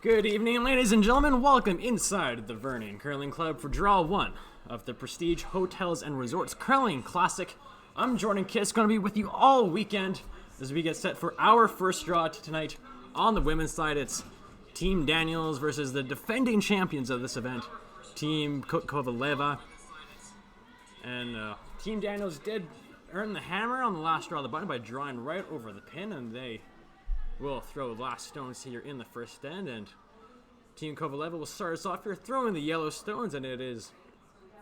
Good evening, ladies and gentlemen. Welcome inside the Vernon Curling Club for Draw 1 of the Prestige Hotels and Resorts Curling Classic. I'm Jordan Kiss, going to be with you all weekend as we get set for our first draw tonight. On the women's side, it's Team Daniels versus the defending champions of this event, Team Kovaleva. And Team Daniels did earn the hammer on the last draw of the button by drawing right over the pin, and they will throw last stones here in the first end, and Team Kovaleva will start us off here throwing the yellow stones, and it is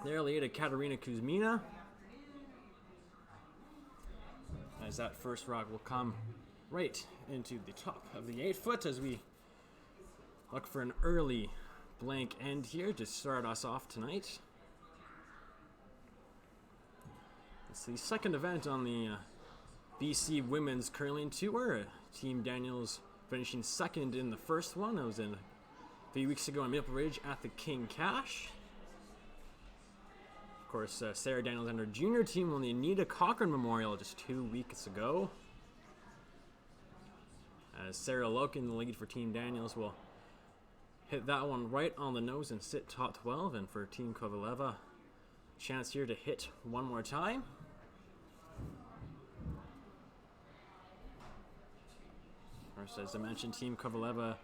their leader Katerina Kuzmina. As that first rock will come right into the top of the 8 foot as we look for an early blank end here to start us off tonight. It's the second event on the BC Women's Curling Tour. Team Daniels finishing second in the first one. That was a few weeks ago in Maple Ridge at the King Cash. Of course, Sarah Daniels and her junior team won the Anita Cochran Memorial just 2 weeks ago. As Sarah Loken, the lead for Team Daniels, will hit that one right on the nose and sit top 12. And for Team Kovaleva, chance here to hit one more time. Of course, as I mentioned, Team Kovaleva,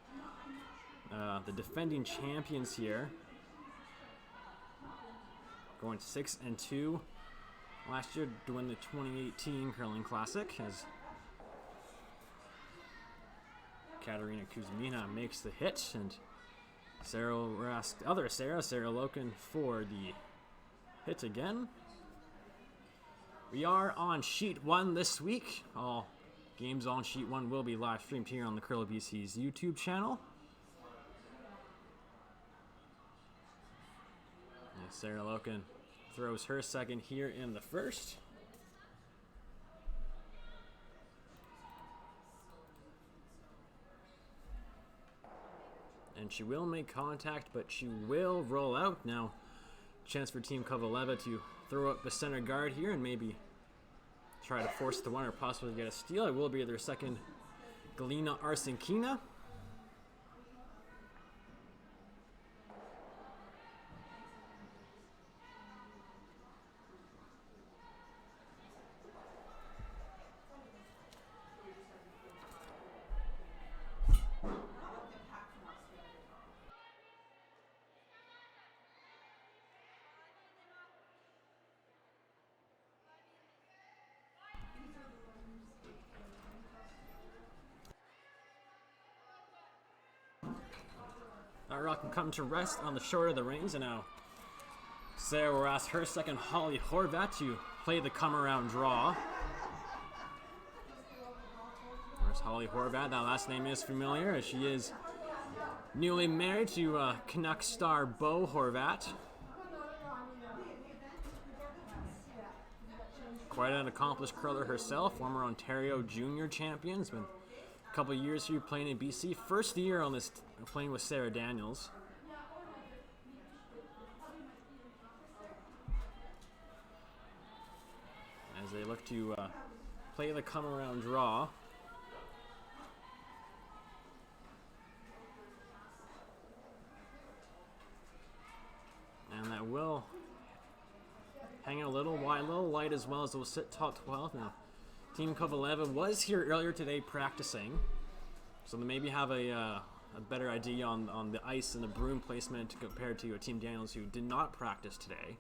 the defending champions here, going 6-2 last year, doing the 2018 Curling Classic, as Katerina Kuzmina makes the hit, and Sarah will ask Sarah Loken, for the hit again. We are on Sheet 1 this week. All games on Sheet 1 will be live streamed here on the Curl BC's YouTube channel. And Sarah Loken throws her second here in the first. And she will make contact, but she will roll out. Now, chance for Team Kovaleva to throw up the center guard here and maybe try to force the one or possibly get a steal. It will be their second Galina Arsenkina. That rock will come to rest on the short of the rings, and now Sarah will ask her second Holly Horvat to play the come-around draw. There's Holly Horvat. That last name is familiar, as she is newly married to Canuck star Bo Horvat. Quite an accomplished curler herself, former Ontario Junior champion. It's been a couple of years here playing in BC. First year on this playing with Sarah Daniels. As they look to play the come-around draw. And that will hang a little wide, a little light, as well as it will sit top 12. Now, Team Kovaleva was here earlier today practicing, so they maybe have a better idea on the ice and the broom placement compared to Team Daniels, who did not practice today.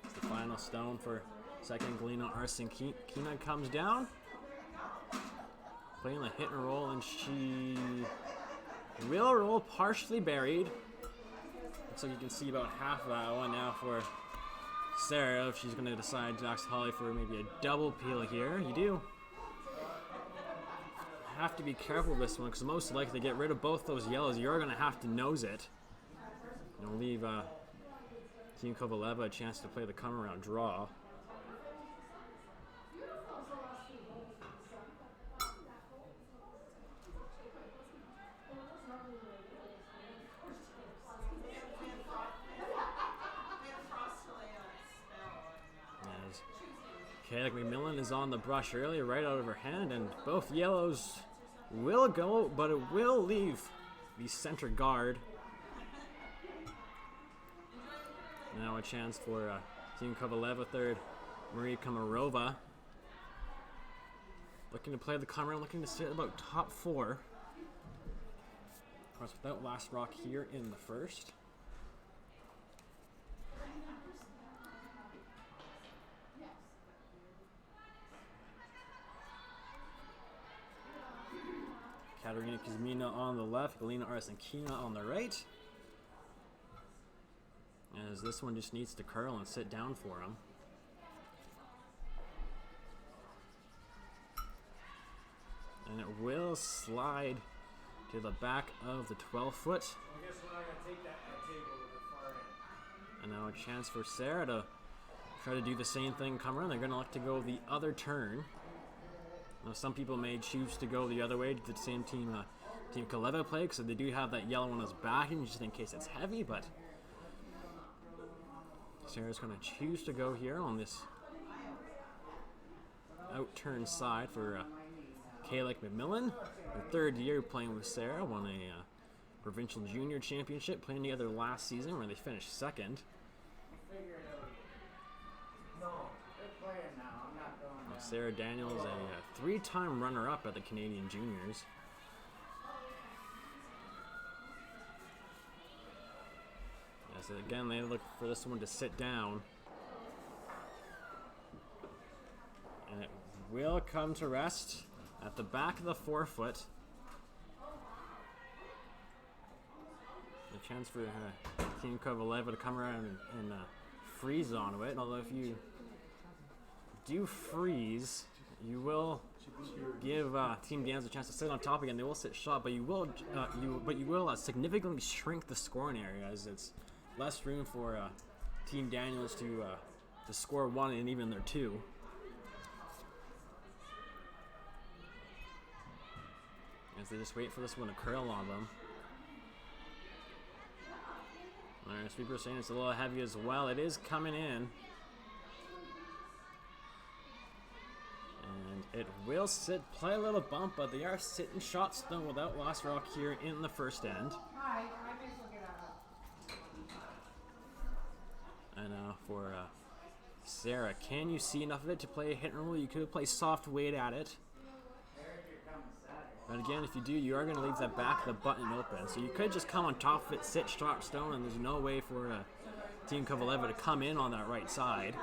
It's the final stone for second Galina Arsenkina comes down. Playing the hit and roll, and she will roll partially buried. Looks like you can see about half of that one now for Sarah, if she's going to decide to ask Holly for maybe a double peel here. You do have to be careful with this one, because most likely to get rid of both those yellows, you're going to have to nose it. You'll leave Team Kovaleva a chance to play the come-around draw. Kayla McMillan is on the brush early, right out of her hand, and both yellows will go, but it will leave the center guard. Now a chance for Team Kovaleva third. Marie Komarova looking to play the come around, looking to sit about top 4. Of course, without last rock here in the first. Katerina Kuzmina on the left, Galina Arsenkina on the right. As this one just needs to curl and sit down for him. And it will slide to the back of the 12-foot. I guess we're not going to take that table to the far end. And now a chance for Sarah to try to do the same thing, come around. They're going to look to go the other turn. Now, some people may choose to go the other way to the same team Team Kovaleva play, because they do have that yellow on his back, and just in case it's heavy, but Sarah's going to choose to go here on this out-turn side for Kayla McMillan. Her third year playing with Sarah, won a provincial junior championship, playing together last season where they finished second. Sarah Daniels, a 3-time runner-up at the Canadian Juniors. Yes, again, they look for this one to sit down. And it will come to rest at the back of the 4-foot. A chance for Team Kovaleva to come around and freeze onto it. Although if you do freeze, you will give Team Daniels a chance to sit on top again. They will sit shot, but you will significantly shrink the scoring area, as it's less room for Team Daniels to score 1 and even their 2. As they just wait for this one to curl on them. Alright, Sweeper saying it's a little heavy as well. It is coming in. And it will play a little bump, but they are sitting shot stone without last rock here in the first end. And for Sarah, can you see enough of it to play a hit and roll? You could play soft weight at it. But again, if you do, you are going to leave that back of the button open. So you could just come on top of it, sit shot stone, and there's no way for Team Kovaleva to come in on that right side.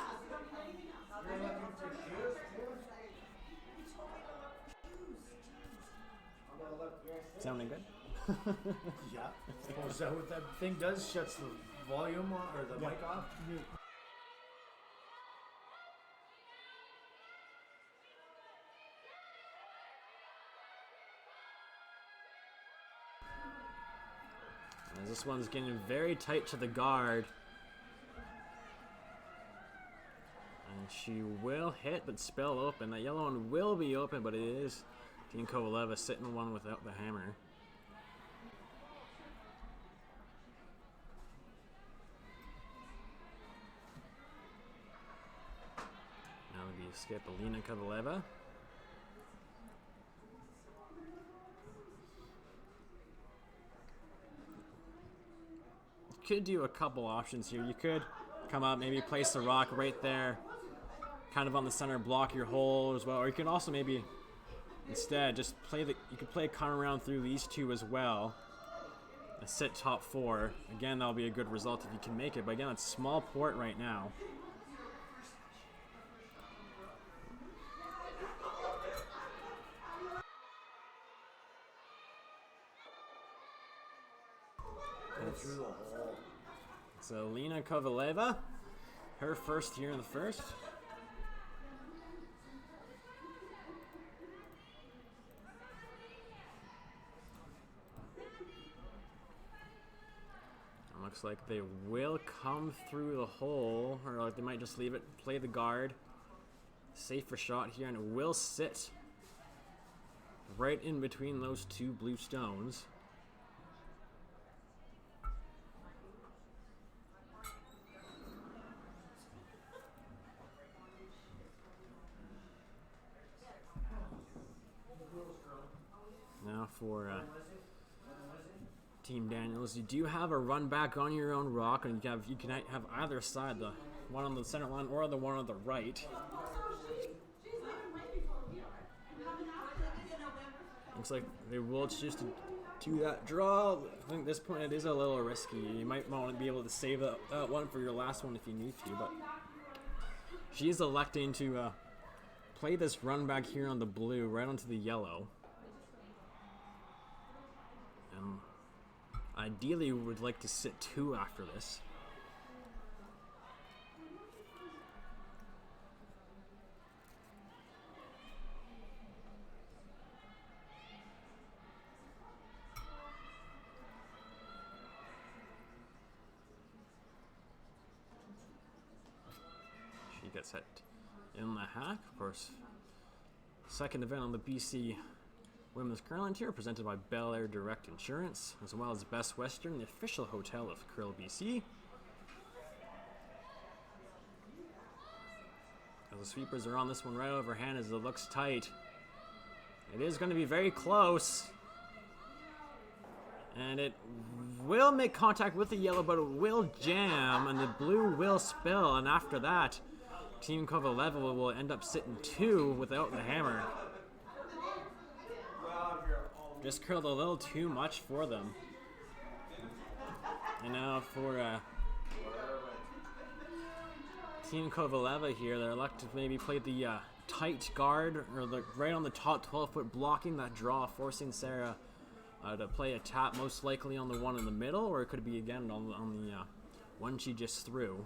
Sounding good? Yeah. Oh, is that what that thing does? Shuts the volume on, or the mic off? Yeah. As this one's getting very tight to the guard. And she will hit, but spell open. That yellow one will be open, but it is Team Kovaleva sitting one without the hammer. Now we skip Alina Kovaleva. You could do a couple options here. You could come up, maybe place the rock right there, kind of on the center, block your hole as well. Or you can also maybe instead just you could play a come around through these two as well. A sit top 4. Again, that'll be a good result if you can make it. But again, it's small port right now. So Lena Kovaleva, her first here in the first. It looks like they will come through the hole, or like they might just leave it, play the guard. Safer shot here, and it will sit right in between those two blue stones. for Team Daniels. You do have a run back on your own rock, and you can have either side, the one on the center line or the one on the right. Looks like they will choose to do that draw. I think at this point it is a little risky. You might want to be able to save that one for your last one if you need to, but she's electing to play this run back here on the blue right onto the yellow. And ideally would like to sit 2 after this. She gets hit in the hack, of course. Second event on the BC Women's Curling Tour, presented by Bel Air Direct Insurance, as well as Best Western, the official hotel of Curl BC. As the sweepers are on this one right overhand, as it looks tight. It is going to be very close. And it will make contact with the yellow, but it will jam, and the blue will spill, and after that, Team Kovaleva will end up sitting 2 without the hammer. Just curled a little too much for them. And now for Team Kovaleva here, they're elected to maybe play the tight guard, or right on the top 12-foot, blocking that draw, forcing Sarah to play a tap, most likely on the one in the middle, or it could be again on the one she just threw.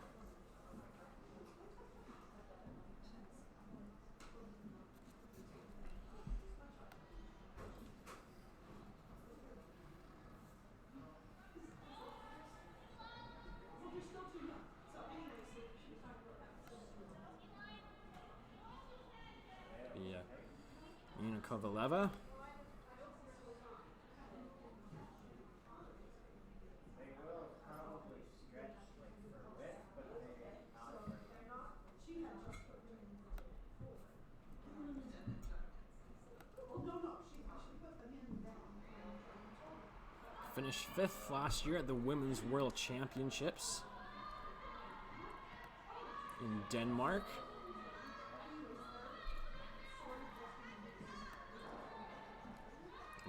Kovaleva. Finished 5th last year at the Women's World Championships in Denmark.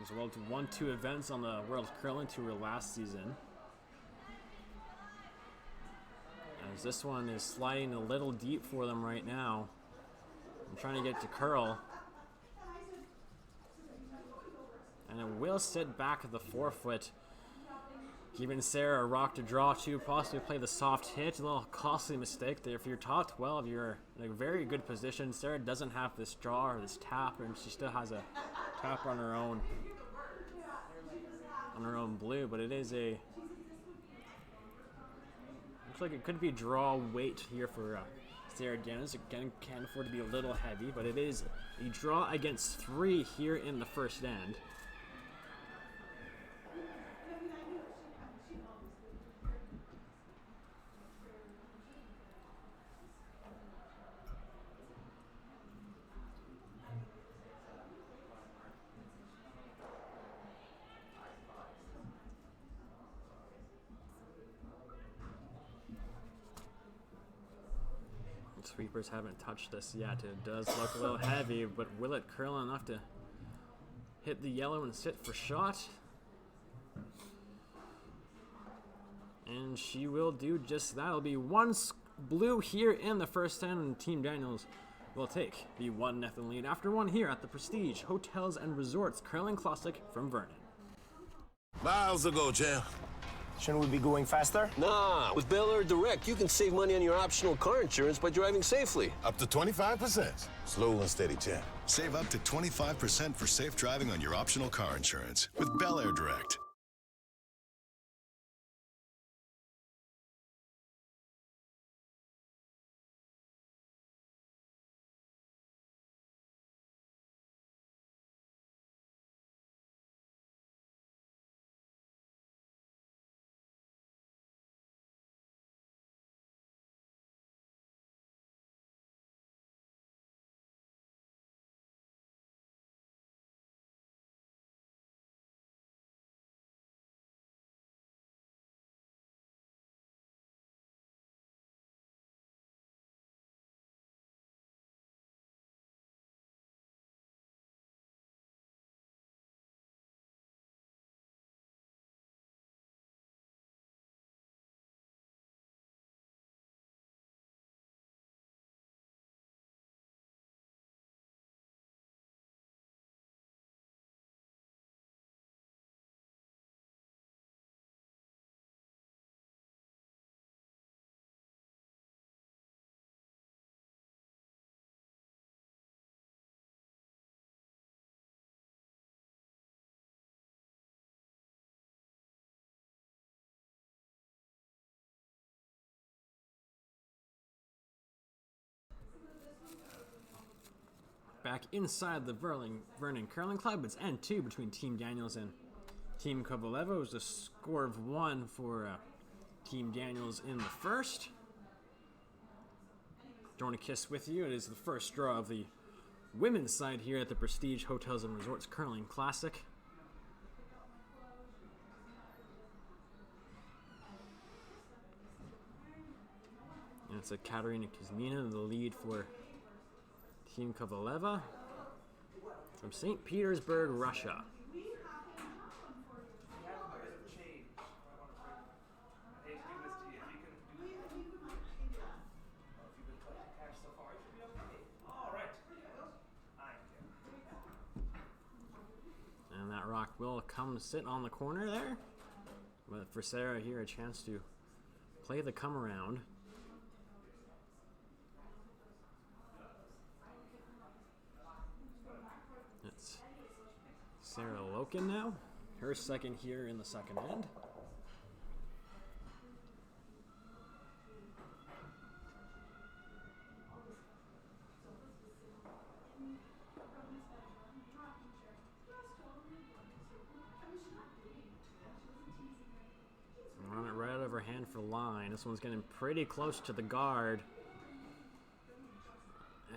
As well, won 2 events on the World Curling Tour last season. As this one is sliding a little deep for them right now. I'm trying to get to curl. And it will sit back at the 4-foot, giving Sarah a rock to draw to, possibly play the soft hit. A little costly mistake there. If you're top 12, you're in a very good position. Sarah doesn't have this draw or this tap, and she still has a tap on her own blue, but it is a, looks like it could be draw weight here for Sarah Dennis. Again, can't afford to be a little heavy, but it is a draw against 3 here in the first end. Sweepers haven't touched this yet. It does look a little heavy, but will it curl enough to hit the yellow and sit for shot? And she will do just that. It'll be 1 blue here in the first end, and Team Daniels will take the 1-0 lead after 1 here at the Prestige Hotels and Resorts Curling Classic from Vernon. Miles ago, champ. Shouldn't we be going faster? Nah, with Bel Air Direct, you can save money on your optional car insurance by driving safely. Up to 25%. Slow and steady, champ. Save up to 25% for safe driving on your optional car insurance with Bel Air Direct. Back inside the Vernon Curling Club, it's N2 between Team Daniels and Team Kovaleva. It was a score of 1 for Team Daniels in the first. Join a kiss with you. It is the first draw of the women's side here at the Prestige Hotels and Resorts Curling Classic. And it's a Katerina Kuzmina, the lead for Team Kovaleva from St. Petersburg, Russia. And that rock will come sit on the corner there. But for Sarah here, a chance to play the come around. It's Sarah Loken now. Her second here in the second end. Run it right out of her hand for line. This one's getting pretty close to the guard.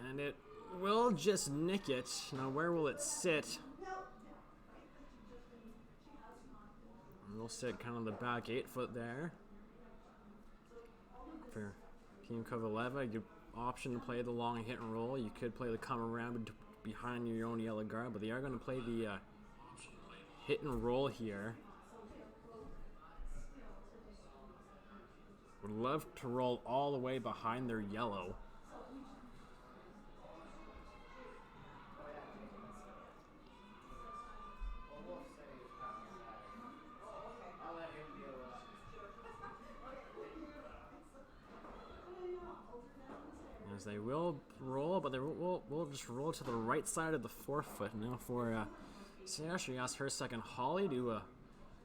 And it will just nick it. Now where will it sit? It'll sit kind of the back 8 foot there. For Team Kovaleva, you option to play the long hit and roll. You could play the come around behind your own yellow guard, but they are going to play the hit and roll here. Would love to roll all the way behind their yellow. As they will roll, but they will just roll to the right side of the 4 foot. Now for Sarah, she asked her second Holly to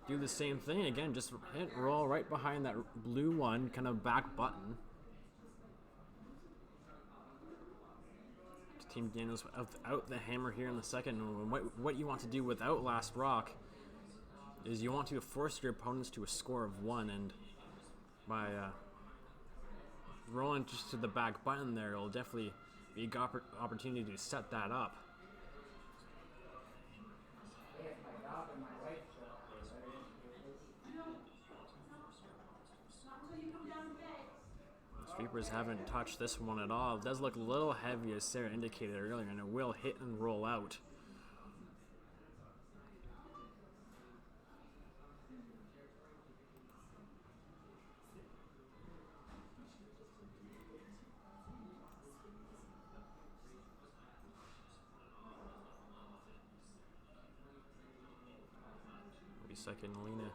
do the same thing again. Just hit roll right behind that blue one, kind of back button. Team Daniels without the hammer here in the second. And what you want to do without last rock is you want to force your opponents to a score of 1, and by rolling just to the back button there, it'll definitely be an opportunity to set that up. Sweepers haven't touched this one at all. It does look a little heavy, as Sarah indicated earlier, and it will hit and roll out. Second, Alina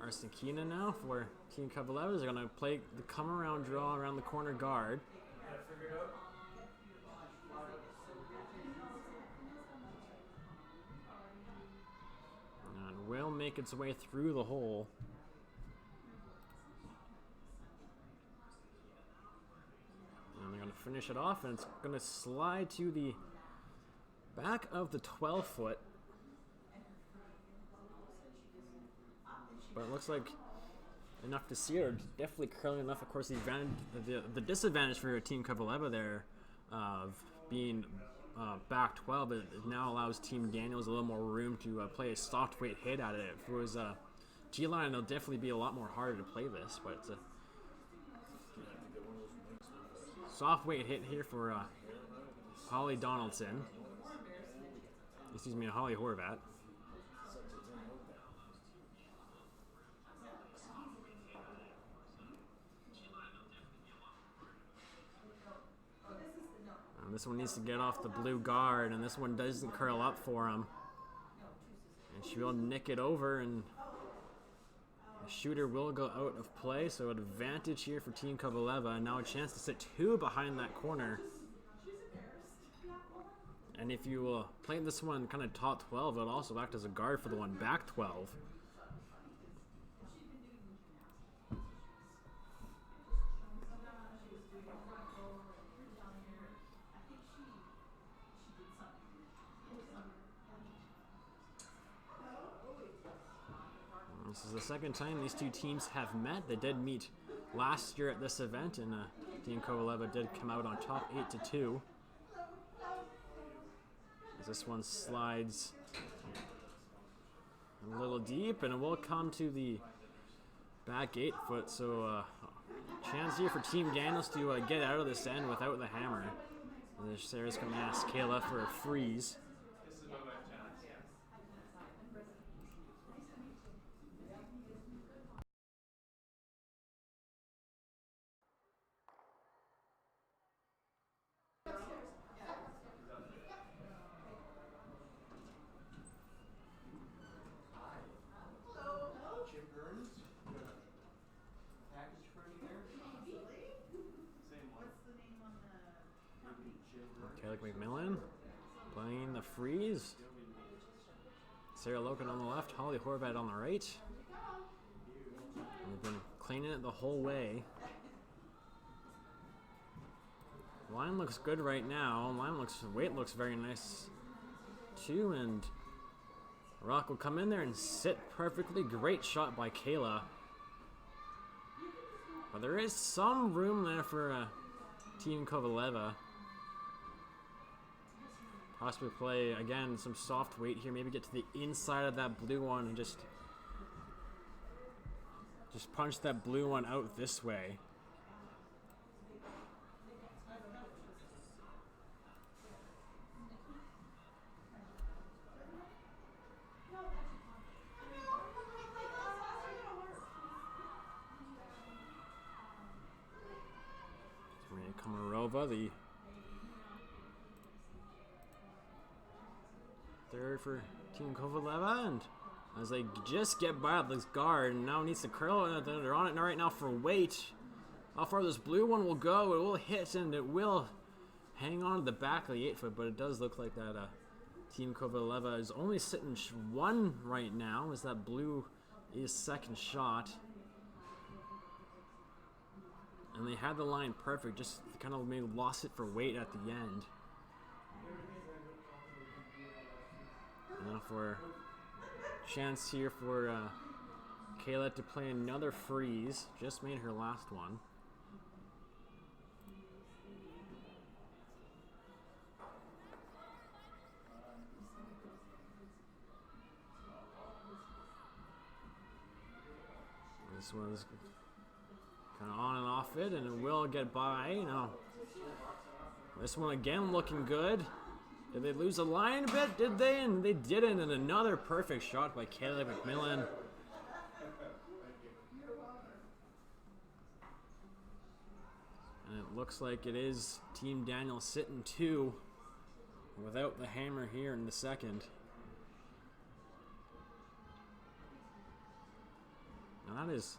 Arsenkina now for Team Kovaleva. They're going to play the come around draw around the corner guard. And will make its way through the hole. And they're going to finish it off, and it's going to slide to the back of the 12 foot. But it looks like enough to see her. Definitely curling enough. Of course, the disadvantage for Team Kovaleva there of being back 12, it now allows Team Daniels a little more room to play a soft weight hit at it. If it was G-line, it'll definitely be a lot more harder to play this. But it's a soft weight hit here for Holly Donaldson. Excuse me, Holly Horvat. And this one needs to get off the blue guard, and this one doesn't curl up for him. And she will nick it over, and the shooter will go out of play, so advantage here for Team Kovaleva, and now a chance to sit 2 behind that corner. And if you play this one kind of top 12, it'll also act as a guard for the one back 12. This is the second time these two teams have met. They did meet last year at this event, and Team Kovaleva did come out on top 8-2. As this one slides a little deep, and it will come to the back 8 foot. So chance here for Team Daniels to get out of this end without the hammer. And Sarah's going to ask Kayla for a freeze. Kayla McMillan playing the freeze. Sarah Loken on the left, Holly Horvat on the right. We've been cleaning it the whole way. Line looks good right now. Weight looks very nice too, and Rock will come in there and sit perfectly. Great shot by Kayla. But there is some room there for Team Kovaleva. Possibly play, again, some soft weight here. Maybe get to the inside of that blue one and just punch that blue one out this way. Komarova, the third for Team Kovaleva, and as they just get by this guard, and now needs to curl it, they're on it right now for weight. How far this blue one will go, it will hit, and it will hang on to the back of the 8 foot, but it does look like that Team Kovaleva is only sitting one right now, as that blue is second shot. And they had the line perfect, just kind of maybe lost it for weight at the end. And now for chance here for Kayla to play another freeze. Just made her last one. This one's kind of on and off it, and it will get by. Now, this one again looking good. Did they lose the line a bit? Did they? And they didn't. And another perfect shot by Kovaleva McMillan. And it looks like it is Team Daniel sitting 2 without the hammer here in the second. Now that is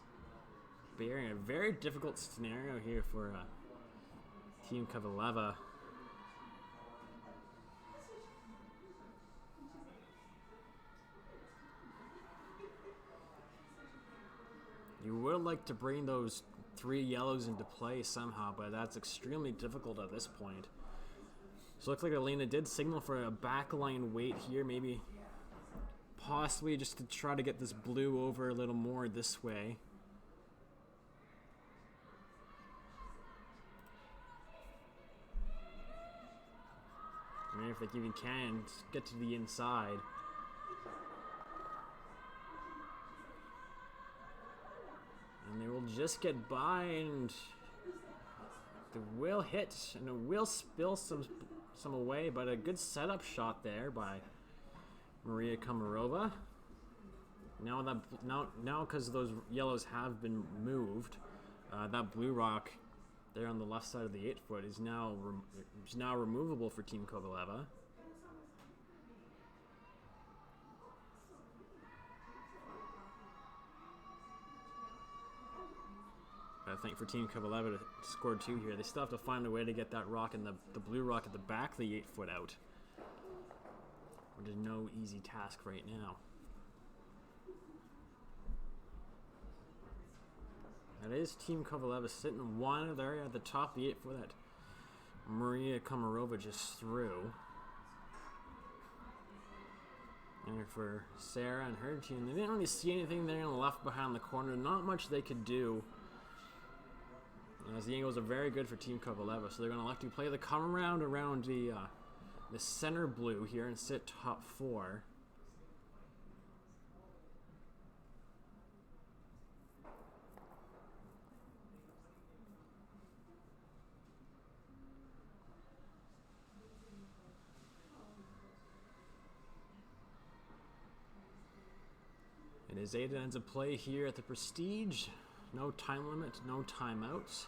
a very difficult scenario here for Team Kovaleva. You would like to bring those 3 yellows into play somehow, but that's extremely difficult at this point. So it looks like Elena did signal for a backline weight here, maybe possibly just to try to get this blue over a little more this way. Maybe if they even can get to the inside. And they will just get by, and they will hit, and it will spill some away, but a good setup shot there by Maria Komarova. Now because those yellows have been moved, that blue rock there on the left side of the 8 foot is now removable for Team Kovaleva. I think for Team Kovaleva to score 2 here, they still have to find a way to get that rock and the blue rock at the back of the 8 foot out, which is no easy task right now. That is Team Kovaleva sitting 1 there at the top of the 8 foot that Maria Komarova just threw. And for Sarah and her team, they didn't really see anything there on the left behind the corner. Not much they could do. As the angles are very good for Team Kovaleva, so they're going to elect to play the come around the center blue here and sit top 4. It is 8 ends of play here at the Prestige. No time limit, no timeouts.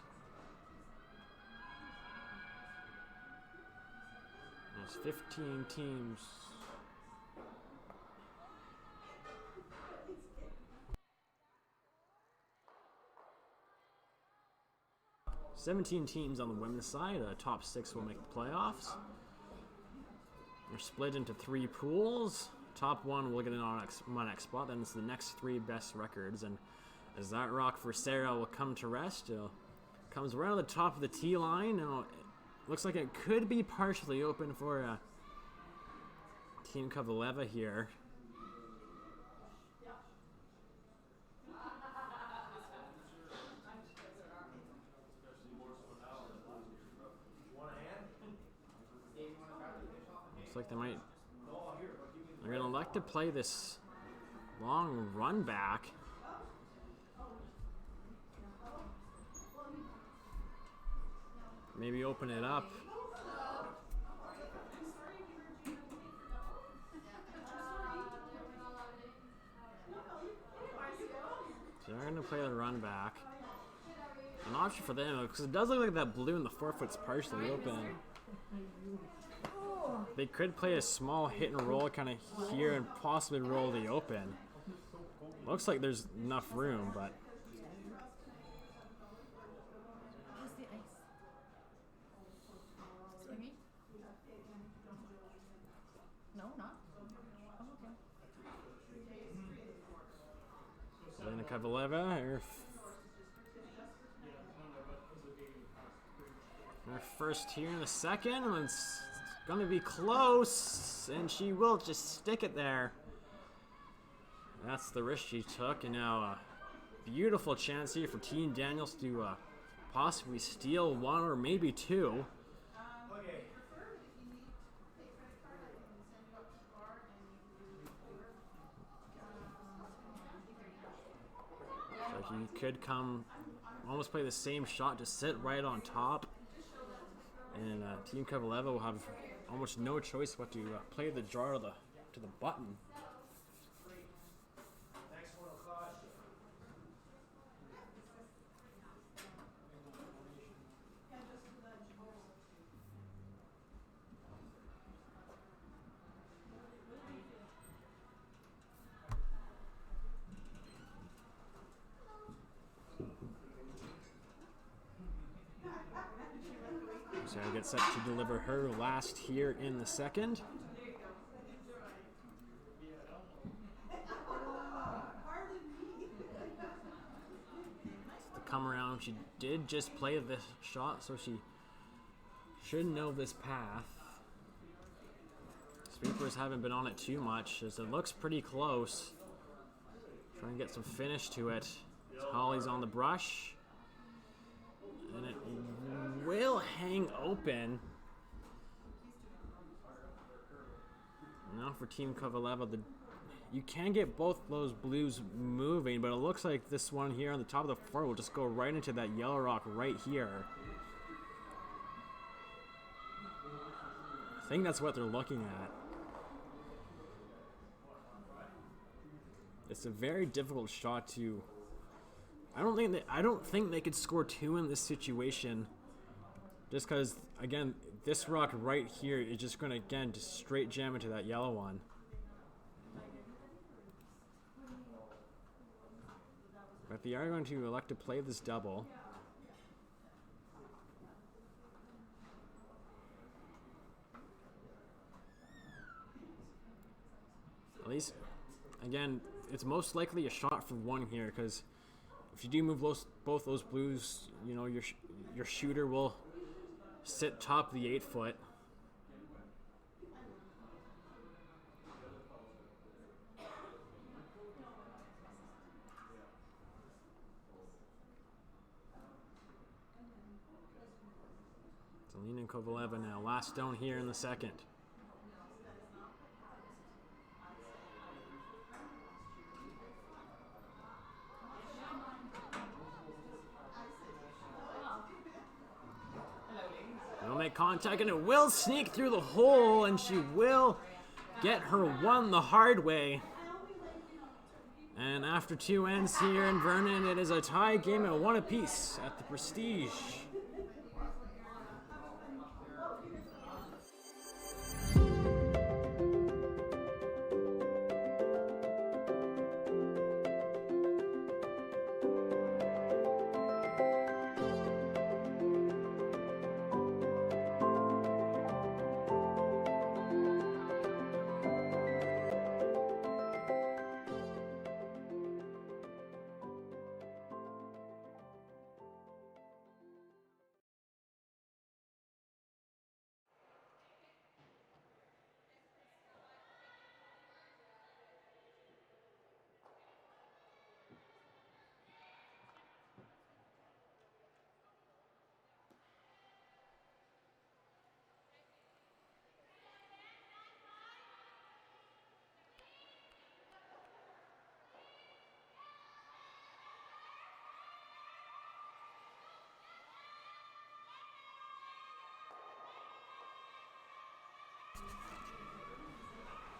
There's 15 teams. $17 teams on the women's side. Top 6 will make the playoffs. They're split into 3 pools. Top 1 will get in on my next spot. Then it's the next 3 best records. And as that rock for Sarah will come to rest, it comes right on the top of the tee line. Now, it looks like it could be partially open for Team Kovaleva here. Looks like they're going to elect to play this long run back. Maybe open it up. So they're going to play the run back. An option for them, because it does look like that blue in the forefoot's partially open. They could play a small hit and roll kind of here and possibly roll the open. Looks like there's enough room, but No, not. Oh, okay. Elena Kovaleva, her first here in the second, and it's going to be close, and she will just stick it there. That's the risk she took, and now a beautiful chance here for Team Daniels to possibly steal 1 or maybe 2. So he could come, almost play the same shot, just sit right on top. And Team Kovaleva will have almost no choice but to play the draw to the button. Sarah gets set to deliver her last here in the second. The come around, she did just play this shot, so she should know this path. Sweepers haven't been on it too much, as it looks pretty close. Trying to get some finish to it. Holly's on the brush. And it will hang open. Now for Team Kovaleva, you can get both those blues moving, but it looks like this one here on the top of the 4 will just go right into that yellow rock right here. I think that's what they're looking at. It's a very difficult shot to. I don't think they could score 2 in this situation. Just because, again, this rock right here is just going to, again, just straight jam into that yellow one. But they are going to elect to play this double. At least, again, it's most likely a shot for 1 here, because if you do move both those blues, you know, your shooter will sit top of the 8 foot. Galina and Kovaleva now. Last stone here in the second. They'll make contact, and it will sneak through the hole, and she will get her one the hard way. And after 2 ends here in Vernon, it is a tie game at 1 apiece at the Prestige.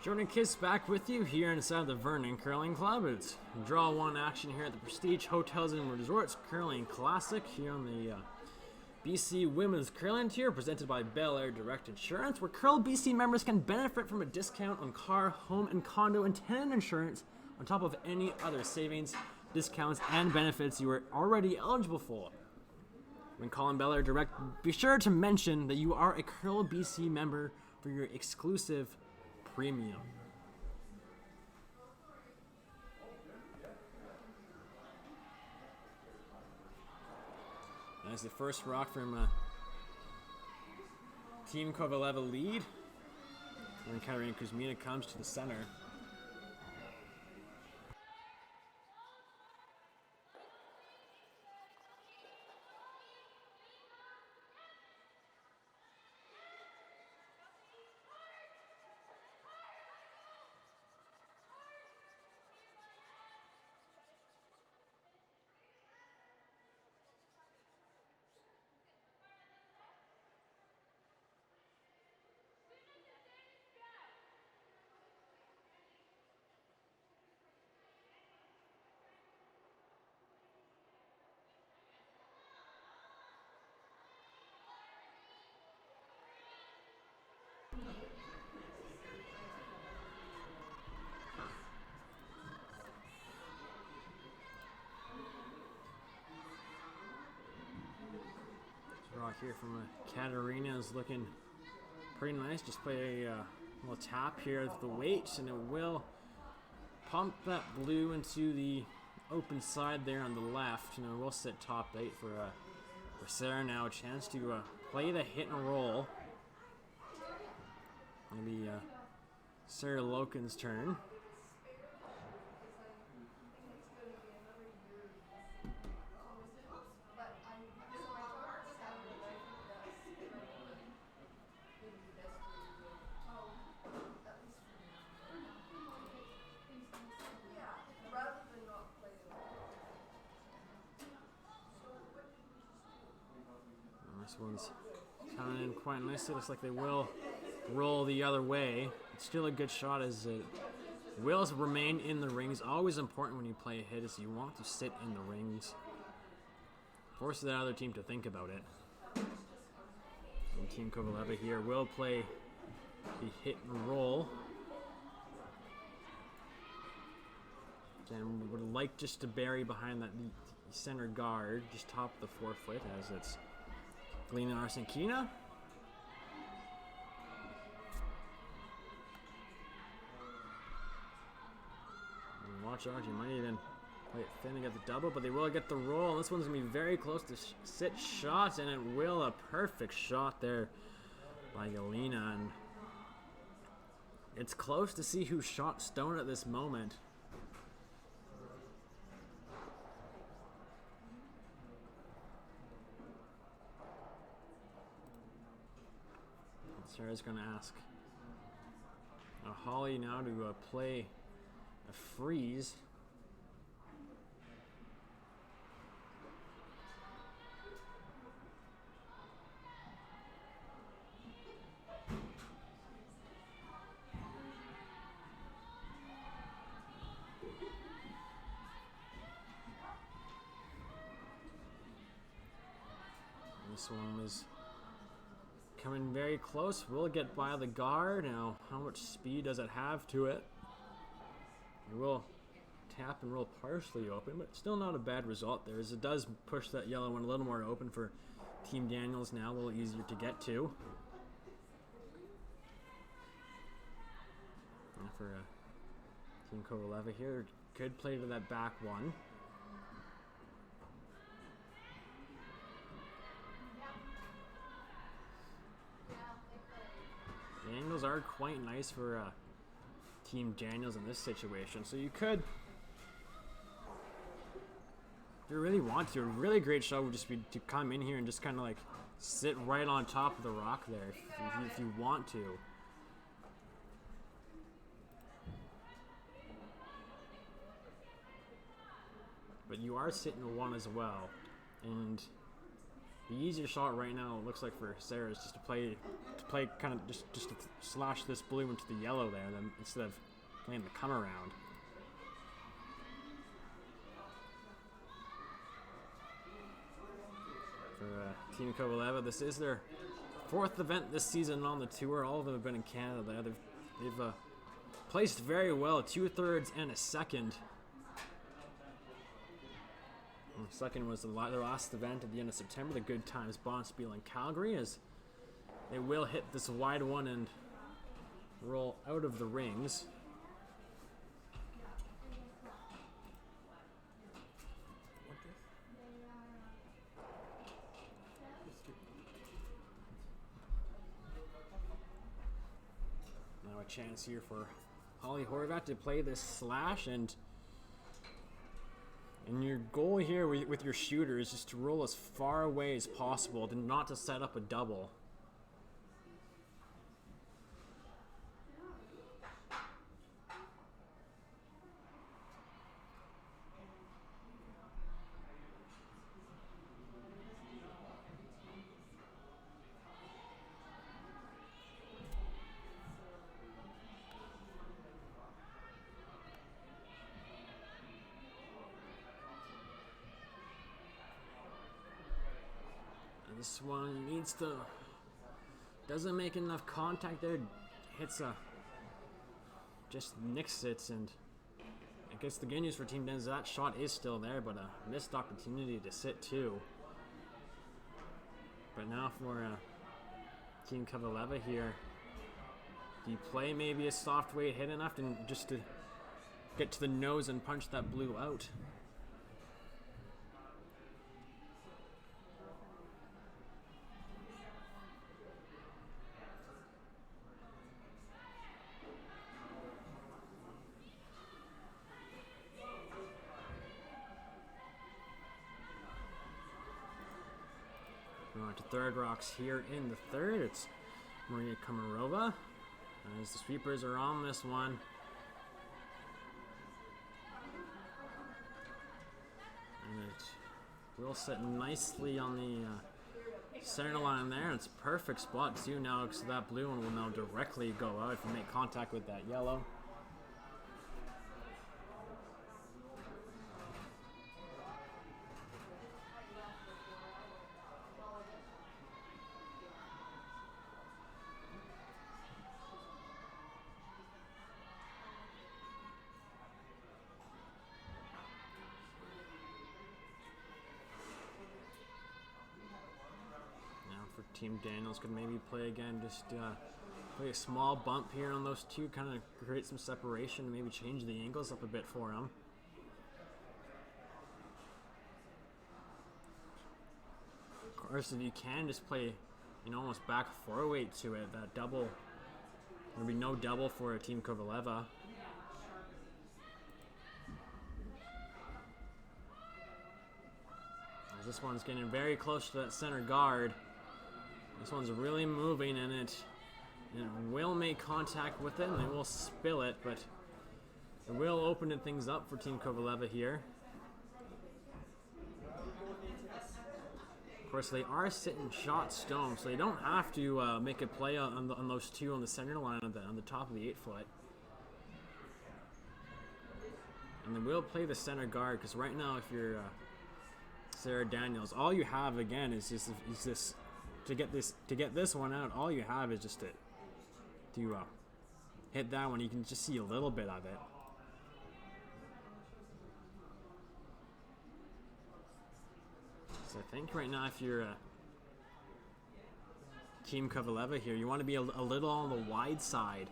Jordan Kiss back with you here inside the Vernon Curling Club. It's draw 1 action here at the Prestige Hotels and Resorts Curling Classic here on the BC Women's Curling Tier, presented by Bel Air Direct Insurance, where Curl BC members can benefit from a discount on car, home, and condo and tenant insurance on top of any other savings, discounts, and benefits you are already eligible for. When calling Bel Air Direct, be sure to mention that you are a Curl BC member for your exclusive premium. That's the first rock from Team Kovaleva lead. When Katarina Kuzmina comes to the center. Rock here from Katarina is looking pretty nice. Just play a little tap here of the weight, and it will pump that blue into the open side there on the left. And it will sit top 8 for Sarah now. A chance to play the hit and roll. It'll be Sarah Loken's turn. This one's coming in quite nicely. Looks like they will roll the other way. It's still a good shot as it will remain in the rings. Always important when you play a hit is you want to sit in the rings. Force the other team to think about it. And Team Kovaleva here will play the hit and roll. And would like just to bury behind that center guard, just top the forefoot as it's Galina Arsenkina. Watch out, you might even play it thin and get the double, but they will get the roll. This one's going to be very close to sit shot, and it will. A perfect shot there by Galina. And it's close to see who shot stone at this moment. Sarah's going to ask Holly now to play a freeze. This one was coming very close. Will it get by the guard? Now, how much speed does it have to it? It will tap and roll partially open, but still not a bad result there, as it does push that yellow one a little more open for Team Daniels now, a little easier to get to. And for Team Kovaleva here, good play to that back one. The angles are quite nice for Team Daniels in this situation, so you could, if you really want to, a really great shot would just be to come in here and just kind of like sit right on top of the rock there if you want to. But you are sitting one as well, and the easier shot right now, it looks like for Sarah, is just to play kind of just to slash this blue into the yellow there, then instead of playing the come around. For Team Kovaleva, this is their 4th event this season on the tour. All of them have been in Canada. They've placed very well, 2/3 and a 2nd. And the 2nd was their last event at the end of September, the Good Times Bonspiel in Calgary, as they will hit this wide one and roll out of the rings. Now a chance here for Holly Horvat to play this slash, and your goal here with your shooter is just to roll as far away as possible, and not to set up a double. This one needs to, doesn't make enough contact there, hits just nicks it, and I guess the good news for Team Dens, that shot is still there, but a missed opportunity to sit too. But now for Team Kovaleva here, do you play maybe a soft weight hit enough to just to get to the nose and punch that blue out? We're on to third rocks here in the 3rd. It's Maria Komarova. As the sweepers are on this one. And it will sit nicely on the center line there. It's a perfect spot too now, because that blue one will now directly go out if you make contact with that yellow. Team Daniels could maybe play again, just play a small bump here on those two, kind of create some separation, maybe change the angles up a bit for them. Of course, if you can just play, almost back 4-weight to it, that double, there'll be no double for a Team Kovaleva. This one's getting very close to that center guard. This one's really moving, and it And it will make contact with it, and they will spill it, but it will open things up for Team Kovaleva here. Of course, they are sitting shot stone, so they don't have to make a play on those two on the center line on the top of the 8-foot. And they will play the center guard, because right now, if you're Sarah Daniels, all you have again is this to get this one out. All you have is just to hit that one. You can just see a little bit of it. So I think right now, if you're Team Kovaleva here, you want to be a little on the wide side,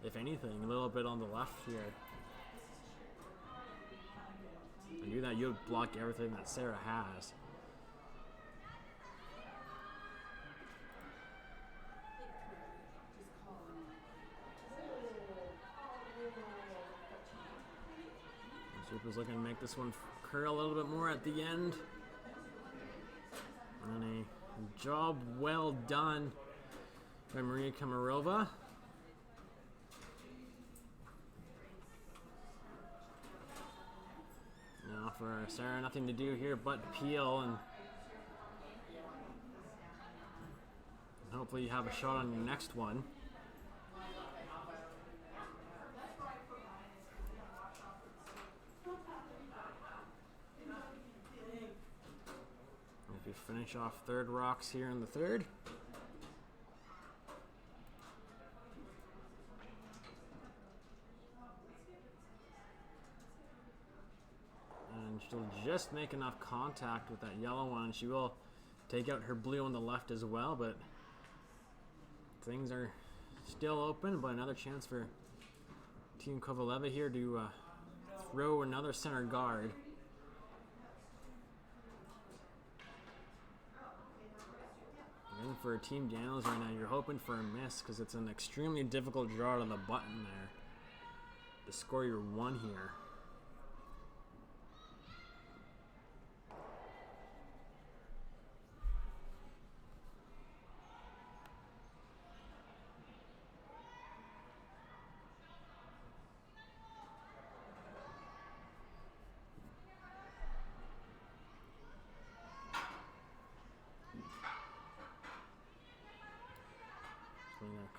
if anything, a little bit on the left here. And do that, you'll block everything that Sarah has. Super's looking to make this one curl a little bit more at the end. And a job well done by Maria Komarova. Now for Sarah, nothing to do here but peel, and hopefully you have a shot on your next one. If you finish off third rocks here in the third. And she'll just make enough contact with that yellow one. She will take out her blue on the left as well, but things are still open. But another chance for Team Kovaleva here to throw another center guard. And for Team Daniels right now, you're hoping for a miss because it's an extremely difficult draw to the button there to score your one here.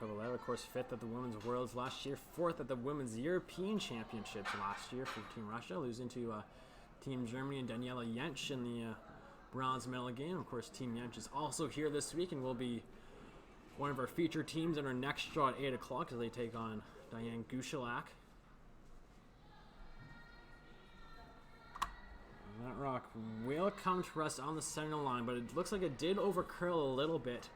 Kovaleva, of course, 5th at the Women's Worlds last year, 4th at the Women's European Championships last year for Team Russia, losing to Team Germany and Daniela Jentsch in the bronze medal game. Of course, Team Jentsch is also here this week and will be one of our featured teams in our next show at 8 o'clock as they take on Diane Gushalak. That rock will come to rest on the center line, but it looks like it did overcurl a little bit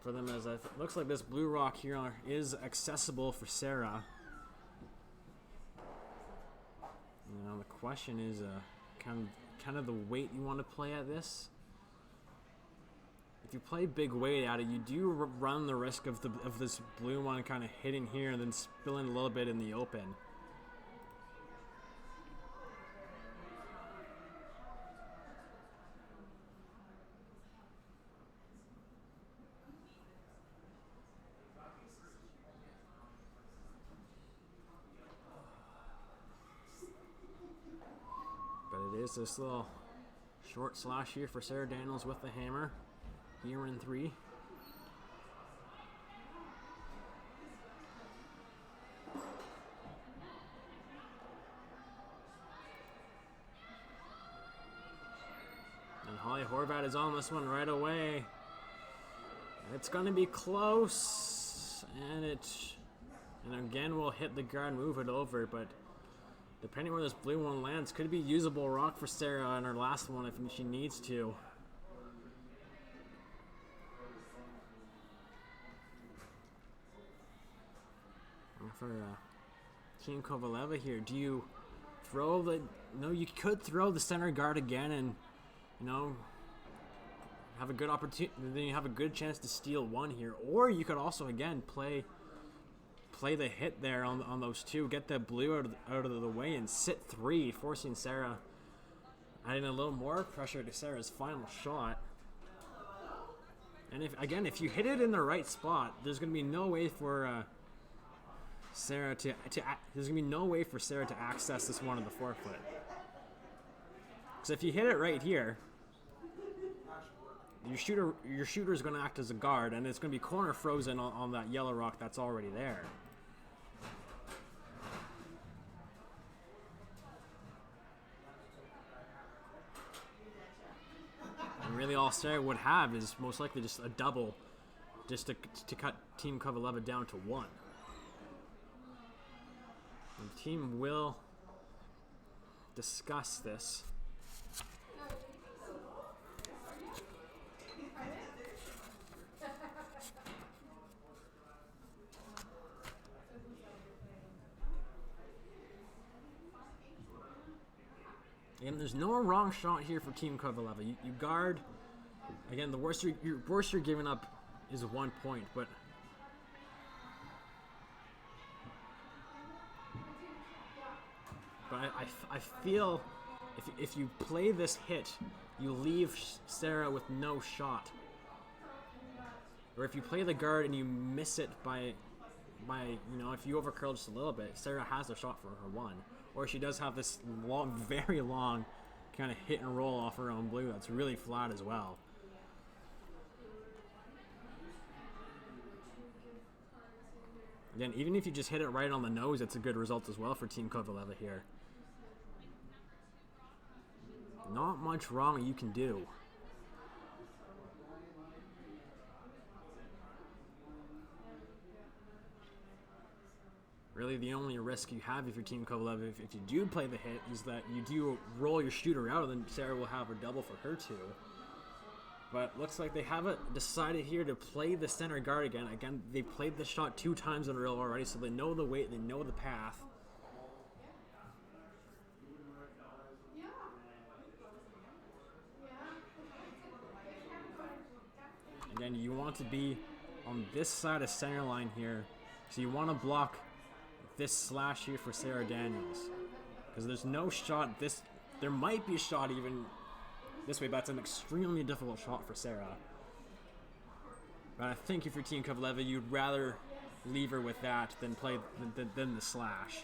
for them, as it looks like this blue rock here is accessible for Sarah. Now the question is kind of the weight you want to play at this. If you play big weight at it, you do run the risk of this blue one kind of hitting here and then spilling a little bit in the open. Is this little short slash here for Sarah Daniels with the hammer here in 3. And Holly Horvat is on this one right away. It's going to be close, and again we'll hit the guard, move it over, but depending where this blue one lands, could be usable rock for Sarah on her last one if she needs to. For Team Kovaleva here, do you throw the... No, you could throw the center guard again and, have a good opportunity. Then you have a good chance to steal one here. Or you could also, again, play the hit there on those two, get the blue out of the way and sit 3, forcing Sarah, adding a little more pressure to Sarah's final shot. And if you hit it in the right spot, there's gonna be no way for Sarah to there's gonna be no way for Sarah to access this one on the forefoot. Because if you hit it right here, your shooter is gonna act as a guard, and it's gonna be corner frozen on that yellow rock that's already there. And really, all Sarah would have is most likely just a double, just to cut Team Kovaleva down to 1. And the team will discuss this. Again, there's no wrong shot here for Team Kovaleva. You guard. Again, the worst you're giving up is 1 point, but I feel if you play this hit, you leave Sarah with no shot. Or if you play the guard and you miss it by if you overcurl just a little bit, Sarah has a shot for her 1. Or she does have this long, very long kind of hit and roll off her own blue that's really flat as well. Again, even if you just hit it right on the nose, it's a good result as well for Team Kovaleva here. Not much wrong you can do. Really, the only risk you have if you're Team Kovaleva, if you do play the hit, is that you do roll your shooter out, and then Sarah will have a double for her 2. But looks like they haven't decided here to play the center guard again. Again, they played the shot 2 times in a row already, so they know the weight, they know the path. Again, you want to be on this side of center line here, so you want to block this slash here for Sarah Daniels, because there's no shot there might be a shot even this way, but it's an extremely difficult shot for Sarah. But I think if you're Team Kovaleva, you'd rather leave her with that than play than the slash.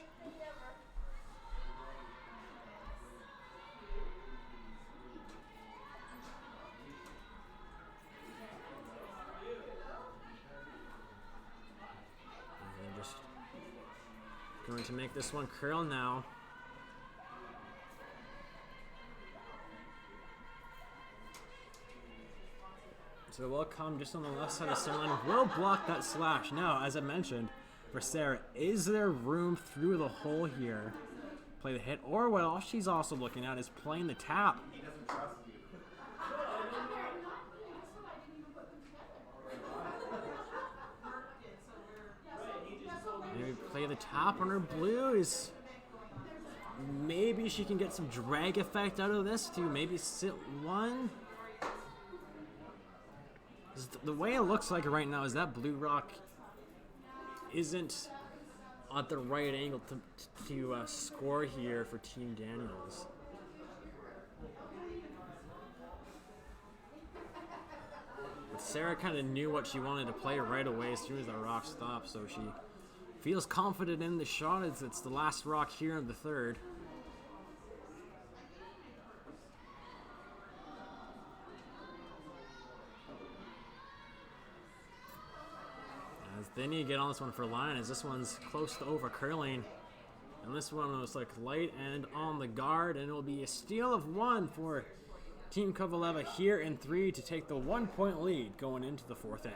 Going to make this one curl now. So the will come just on the left side of center line. Will block that slash. Now, as I mentioned, for Sarah, is there room through the hole here? Play the hit, or what else she's also looking at is playing the tap. He doesn't trust you. Maybe play the tap on her blues. Maybe she can get some drag effect out of this too. Maybe sit 1. The way it looks like right now is that blue rock isn't at the right angle to score here for Team Daniels. But Sarah kind of knew what she wanted to play right away as soon as the rock stopped, so she feels confident in the shot as it's the last rock here in the 3rd. As they need to get on this one for line, as this one's close to over curling. And this one was like light and on the guard, and it'll be a steal of 1 for Team Kovaleva here in 3 to take the 1-point lead going into the 4th end.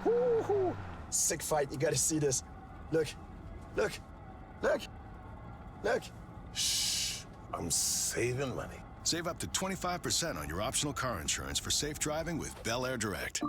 Woo-hoo. Sick fight, you gotta see this. Look, look, look, look. Shh, I'm saving money. Save up to 25% on your optional car insurance for safe driving with Bel Air Direct.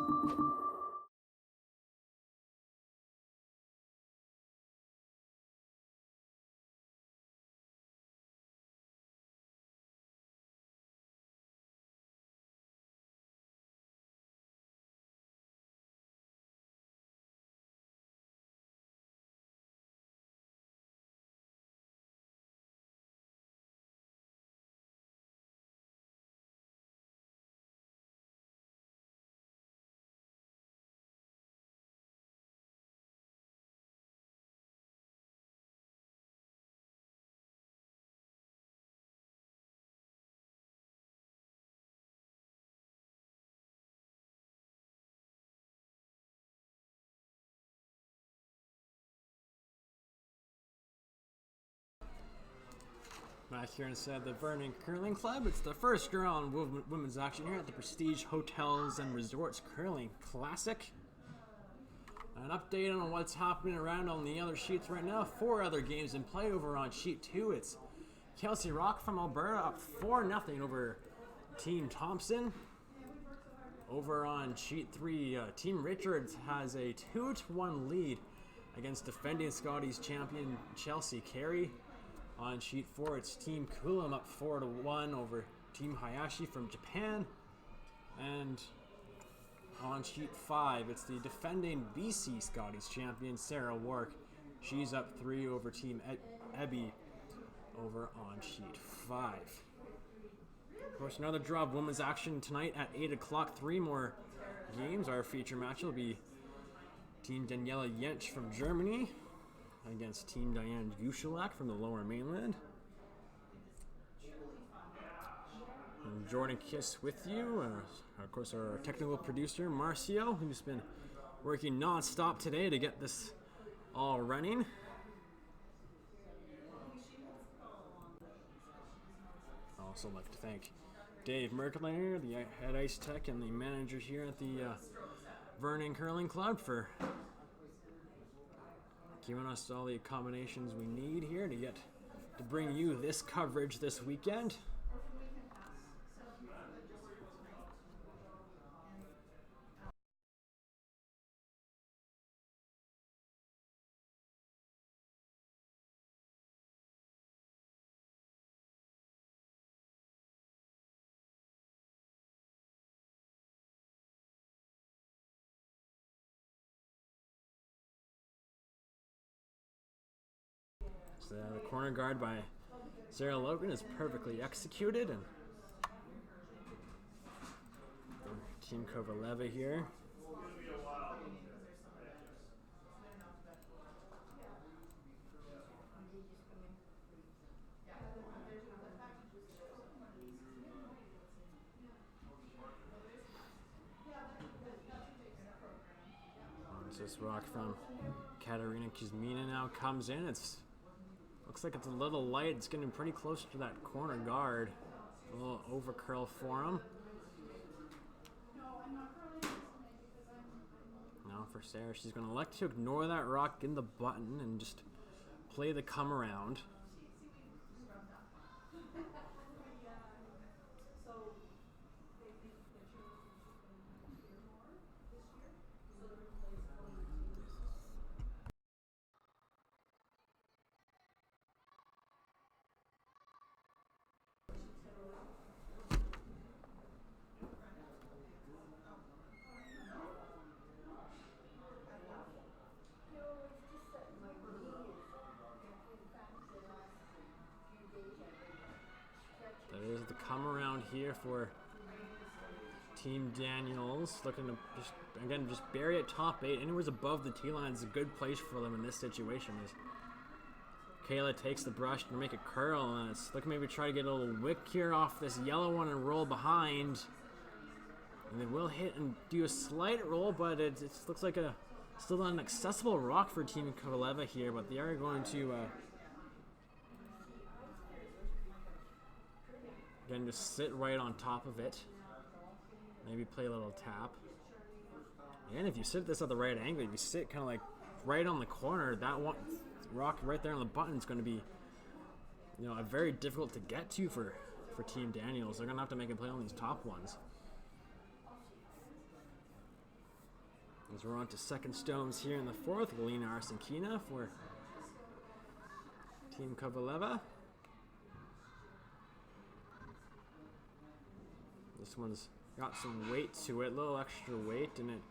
Back here inside the Vernon Curling Club, it's the first draw on women's action here at the Prestige Hotels and Resorts Curling Classic. An update on what's happening around on the other sheets right now. 4 other games in play over on sheet 2. It's Kelsey Rock from Alberta up 4-0 over Team Thompson. Over on sheet 3, Team Richards has a 2-1 lead against defending Scotties champion Chelsea Carey. On sheet 4, it's Team Kulam up 4-1 over Team Hayashi from Japan. And on sheet 5, it's the defending BC Scotties champion Sarah Wark. She's up 3 over Team Ebby over on sheet 5. Of course, another draw of women's action tonight at 8 o'clock. 3 more games. Our feature match will be Team Daniela Jentsch from Germany against Team Diane Gushelak from the Lower Mainland. And Jordan Kiss with you. Of course, our technical producer, Marcio, who's been working non-stop today to get this all running. I'd also like to thank Dave Merklinger, the head ice tech and the manager here at the Vernon Curling Club, for giving us all the accommodations we need here to bring you this coverage this weekend. The corner guard by Sarah Logan is perfectly executed, and Team Kovaleva here. This rock from Katarina Kuzmina now comes in. Looks like it's a little light. It's getting pretty close to that corner guard. A little over curl for him. Now for Sarah, she's going to elect to ignore that rock in the button and just play the come around. There's the come around here for Team Daniels, looking to just bury at top 8. Anywhere above the T line is a good place for them in this situation. As Kayla takes the brush to make a curl, and it's looking maybe try to get a little wick here off this yellow one and roll behind. And they will hit and do a slight roll, but it looks like a still an accessible rock for Team Kovaleva here, but they are going to again just sit right on top of it. Maybe play a little tap. And if you sit this at the right angle, if you sit kind of like right on the corner, that one rock right there on the button is going to be, a very difficult to get to for Team Daniels. They're going to have to make a play on these top ones. As we're on to second stones here in the fourth, Galina Arsenkina for Team Kovaleva. This one's got some weight to it, a little extra weight, and it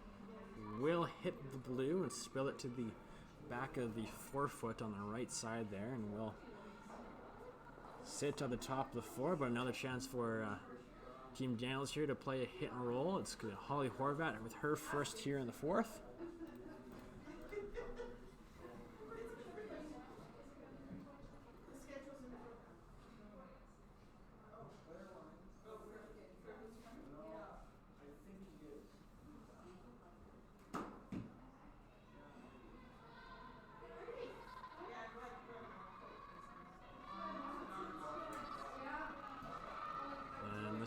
will hit the blue and spill it to the back of the forefoot on the right side there, and will sit at the top of the floor. But another chance for Team Daniels here to play a hit and roll. It's Holly Horvat with her first here in the fourth.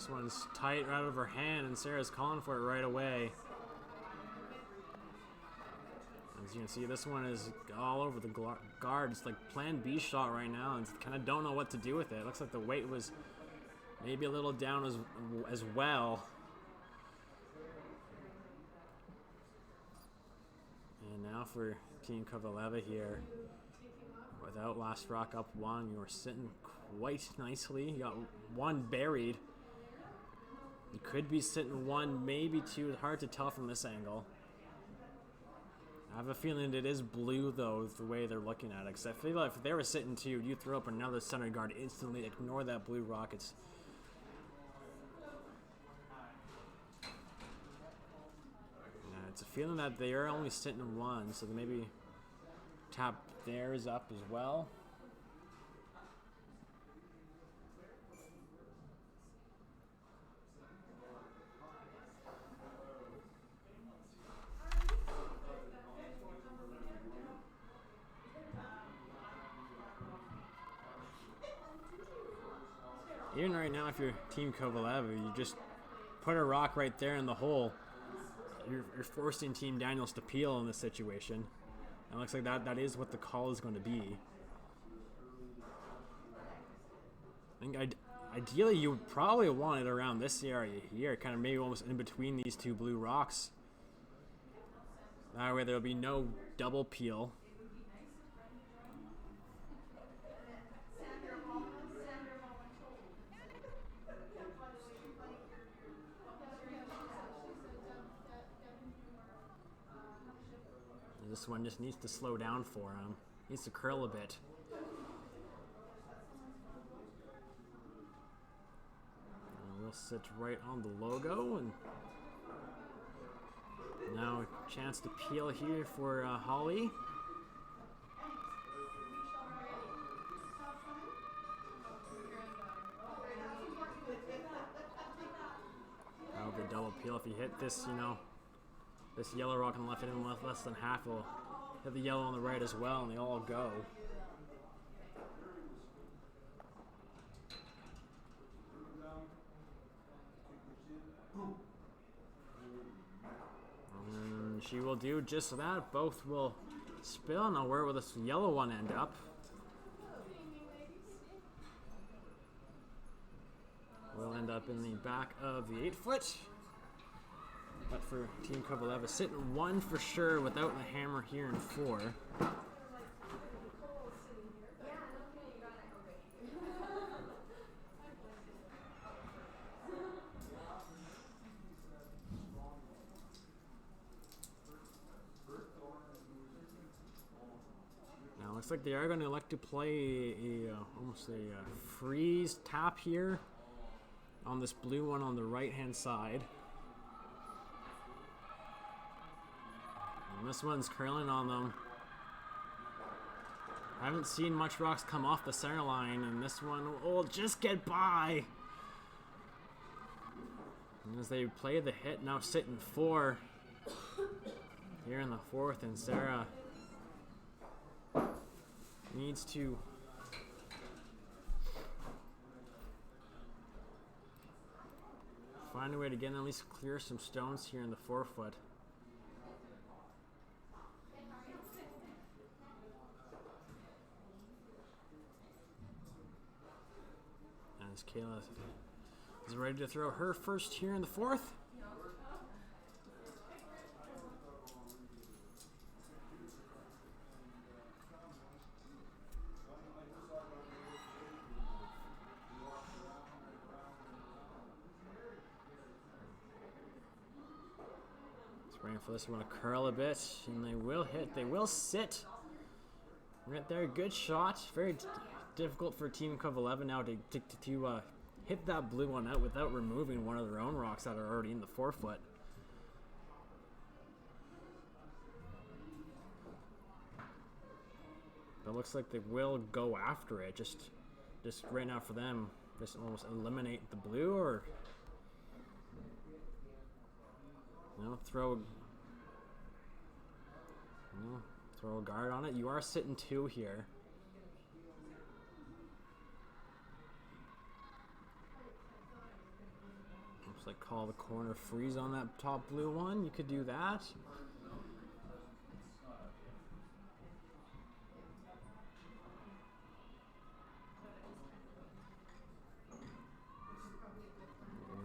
This one's tight right out of her hand, and Sarah's calling for it right away. As you can see, this one is all over the guard. It's like plan B shot right now, and kind of don't know what to do with it. It looks like the weight was maybe a little down as well. And now for Team Kovaleva here. Without last rock up one, you're sitting quite nicely. You got one buried. You could be sitting one, maybe two. It's hard to tell from this angle. I have a feeling it is blue, though, the way they're looking at it. Because I feel like if they were sitting two, you throw up another center guard instantly. Ignore that blue rock. It's a feeling that they are only sitting in one, so they maybe tap theirs up as well. Even right now, if you're Team Kovaleva, you just put a rock right there in the hole. You're forcing Team Daniels to peel in this situation. And it looks like that is what the call is going to be. I think ideally you would probably want it around this area here, kind of maybe almost in between these two blue rocks. That way there'll be no double peel. This one just needs to slow down for him. Needs to curl a bit. And we'll sit right on the logo, and now a chance to peel here for Holly. Oh, the double peel. If you hit this, you know, this yellow rock on the left and less than half will hit the yellow on the right as well, and they all go. And she will do just that. Both will spill. Now where will this yellow one end up? Will end up in the back of the 8-foot. But for Team Kovaleva, sitting one for sure without the hammer here in 4. Now looks like they are going to elect to play almost a freeze tap here on this blue one on the right-hand side. And this one's curling on them. I haven't seen much rocks come off the center line, and this one will just get by. And as they play the hit, now sitting 4 here in the 4th, and Sarah needs to find a way to get at least clear some stones here in the 4-foot. As Kayla is ready to throw her first here in the 4th. Waiting for this one to curl a bit, and they will hit. They will sit. Right there, good shot. Very difficult for Team Kovaleva now to hit that blue one out without removing one of their own rocks that are already in the 4-foot. But it looks like they will go after it. Just right now for them, just almost eliminate the blue, or throw a guard on it. You are sitting 2 here. Just like call the corner freeze on that top blue one. You could do that.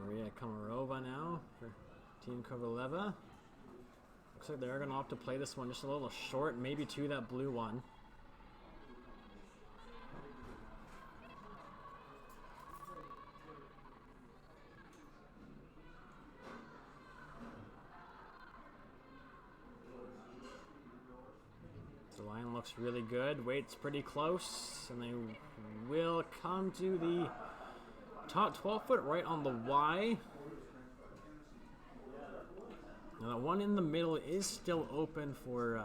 Maria Komarova now for Team Kovaleva. Looks like they're going to opt to play this one just a little short, maybe to that blue one. The line looks really good. Weight's pretty close, and they will come to the top 12 foot right on the Y. Now that one in the middle is still open for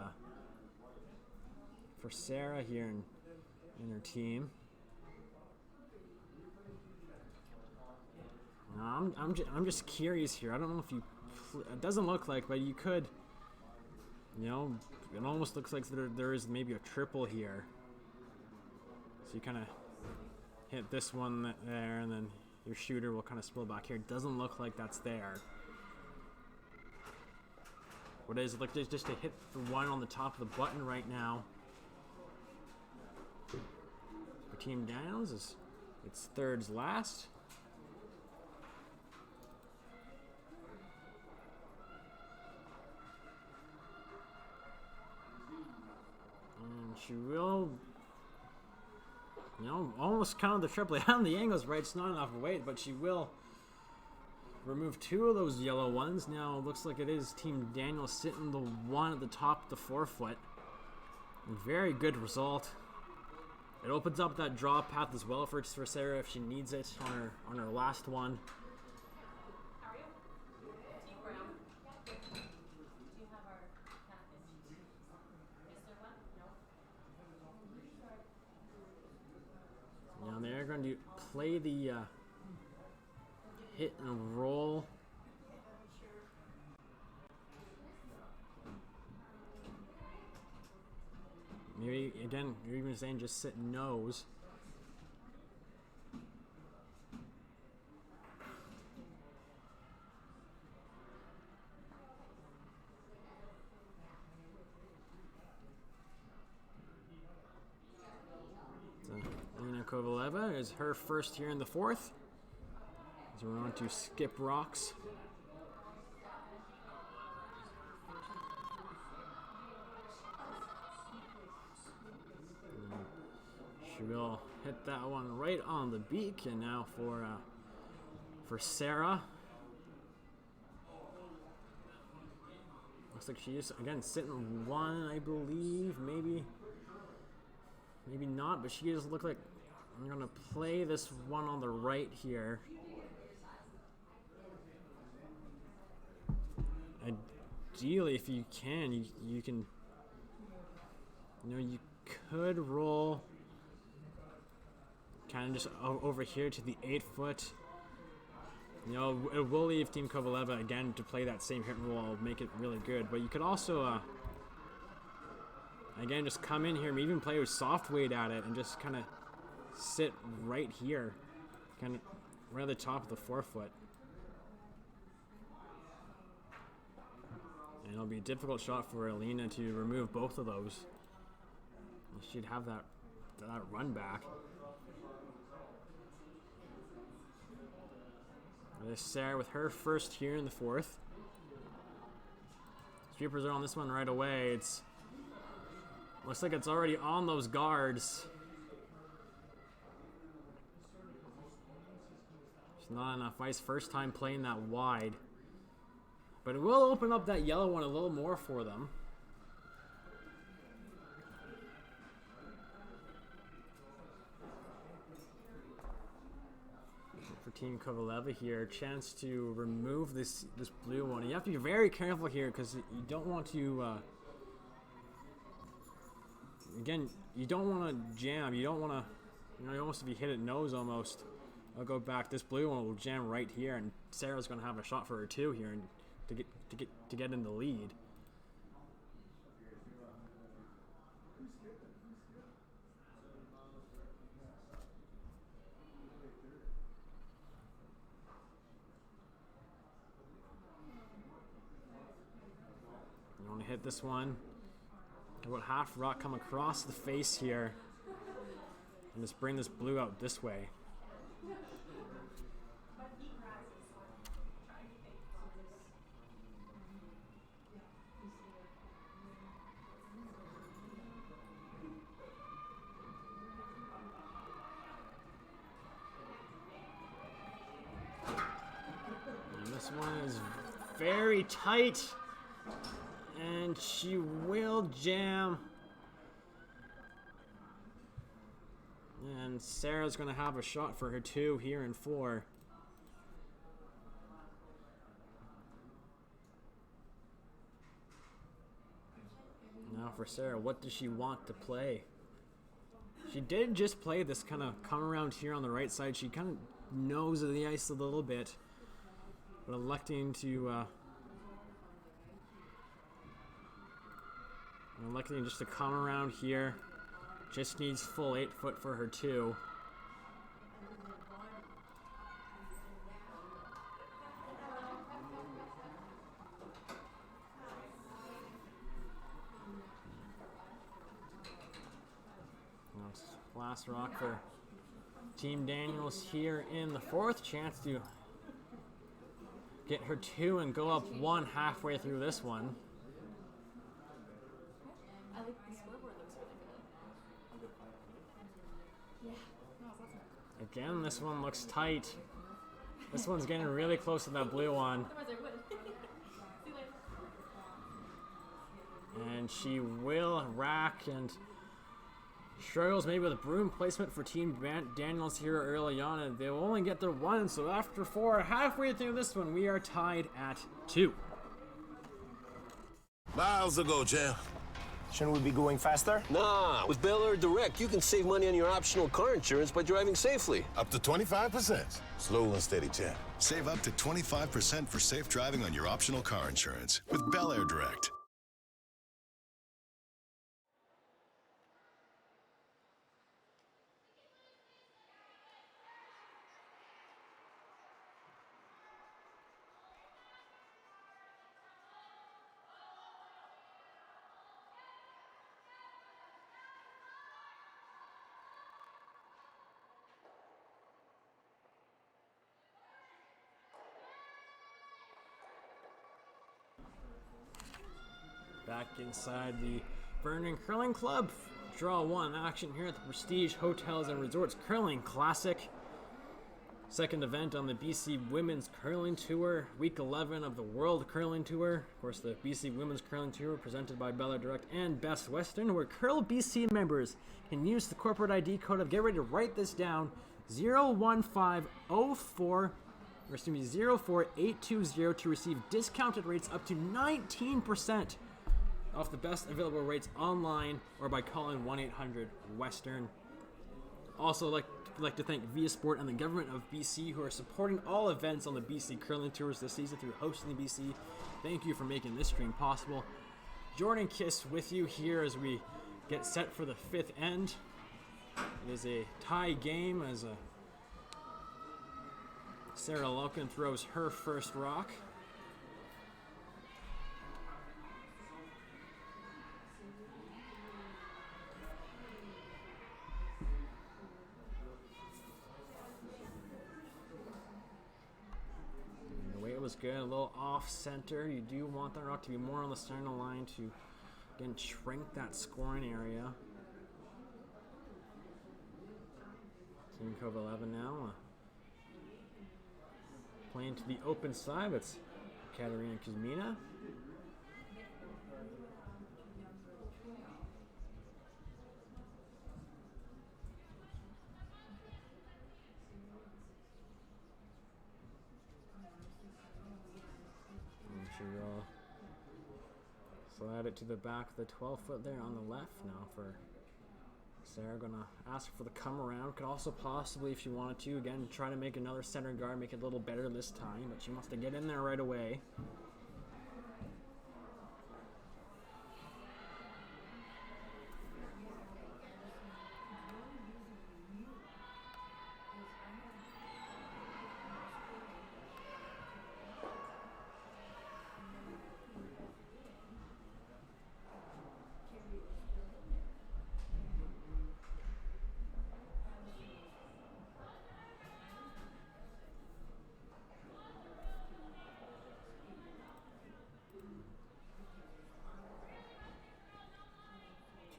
Sarah here in her team. Now I'm just curious here. I don't know if you. It doesn't look like, but you could. You know, it almost looks like there is maybe a triple here. So you kind of hit this one there, and then your shooter will kind of spill back here. It doesn't look like that's there. What is it like just to hit the one on the top of the button right now? For Team Downs, it's thirds last. And she will, you know, almost count the triple. And the angle's right, it's not enough weight, but she will remove two of those yellow ones. Now it looks like it is Team Daniel sitting the one at the top of the 4 foot. Very good result. It opens up that draw path as well for Sarah if she needs it on her last one. How are you? Team Brown. Do you have our catfish? Is there one? No. Now they're going to play the hit and roll. Maybe, again, you're even saying just sit nose. So, Lena Kovaleva is her first here in the 4th. So we're on to skip rocks. She will hit that one right on the beak, and now for Sarah. Looks like she is again sitting one, I believe, maybe not, but she does look like I'm gonna play this one on the right here. Ideally, if you can, you can, you could roll kind of just over here to the 8 foot. It will leave Team Kovaleva again to play that same hit and roll, make it really good. But you could also, again, just come in here, maybe even play with soft weight at it, and just kind of sit right here, kind of right at the top of the 4 foot. And it'll be a difficult shot for Alina to remove both of those. She'd have that run back. There's Sarah with her first here in the 4th. Sweepers are on this one right away. Looks like it's already on those guards. It's not enough ice. First time playing that wide. But it will open up that yellow one a little more for them. For Team Kovaleva here, chance to remove this blue one. You have to be very careful here because you don't want to. Again, you don't want to jam. You don't want to. Almost if you hit it nose almost. I'll go back. This blue one will jam right here, and Sarah's going to have a shot for her too here, and to get in the lead. hit this one. About half rock come across the face here. And just bring this blue out this way. And this one is very tight. And she will jam. And Sarah's going to have a shot for her 2 here in 4. Now for Sarah, what does she want to play? She did just play this kind of come around here on the right side. She kind of knows the ice a little bit. But electing just to come around here. Just needs full 8 foot for her 2. Last rock for Team Daniels here in the 4th. Chance to get her 2 and go up 1 halfway through this one. I like the scoreboard looks really good. Yeah. No, it's awesome. Again, this one looks tight. This one's getting really close to that blue one. Otherwise I would. See you later. And she will rack and struggles maybe with a broom placement for Team Daniels here early on, and they will only get their 1. So after 4, halfway through this one, we are tied at 2. Miles ago, Jam. Shouldn't we be going faster? Nah, with Bel Air Direct, you can save money on your optional car insurance by driving safely. Up to 25%. Slow and steady, Jam. Save up to 25% for safe driving on your optional car insurance with Bel Air Direct. Back inside the Vernon Curling Club. Draw 1 action here at the Prestige Hotels and Resorts Curling Classic. Second event on the BC Women's Curling Tour, week 11 of the World Curling Tour. Of course, the BC Women's Curling Tour presented by Bel Air Direct and Best Western, where Curl BC members can use the corporate ID code of, get ready to write this down, 04820 to receive discounted rates up to 19% off the best available rates online or by calling 1-800-WESTERN. Also, like to thank Via Sport and the government of BC who are supporting all events on the BC Curling Tours this season through hosting the BC. Thank you for making this stream possible. Jordan Kiss with you here as we get set for the 5th end. It is a tie game as Sarah Loken throws her first rock. Was good, a little off center. You do want that rock to be more on the center line to again shrink that scoring area. Team Kovaleva now playing to the open side. It's Katerina Kuzmina. Slide it to the back of the 12 foot there on the left now for Sarah. Gonna ask for the come around. Could also possibly, if she wanted to, again, try to make another center guard, make it a little better this time, but she wants to get in there right away.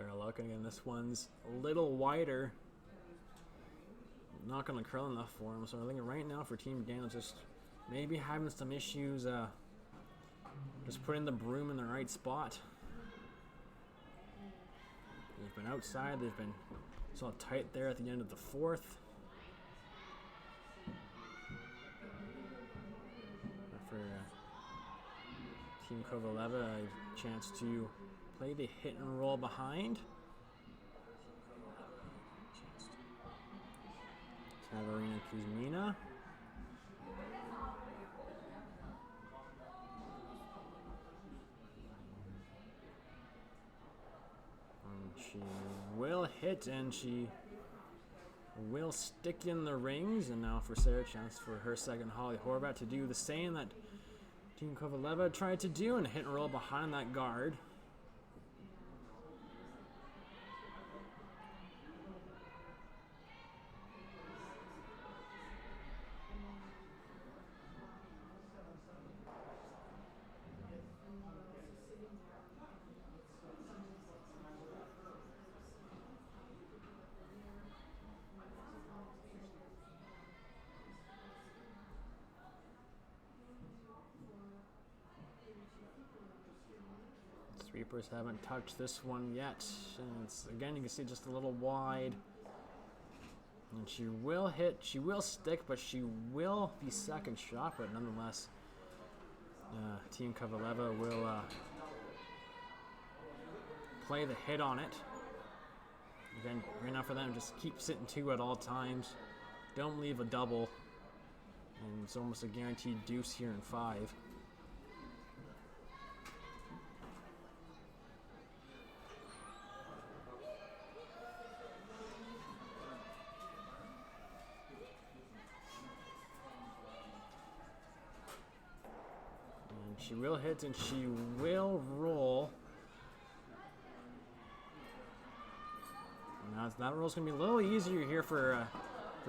Fair look, and again, this one's a little wider. Not going to curl enough for him, so I think right now for Team Daniels, just maybe having some issues just putting the broom in the right spot. They've been outside, they've been so tight there at the end of the fourth. For Team Kovaleva, a chance to play the hit and roll behind. Katarina Kuzmina. And she will hit, and she will stick in the rings. And now for Sarah, chance for her second, Holly Horvat, to do the same that Team Kovaleva tried to do and hit and roll behind that guard. 3pers haven't touched this one yet. And it's, again, you can see just a little wide. And she will hit, she will stick, but she will be second shot. But nonetheless, Team Kovaleva will play the hit on it. Again, right now for them, just keep sitting two at all times. Don't leave a double. And it's almost a guaranteed deuce here in 5. And she will hit and she will roll. Now that roll's gonna be a little easier here for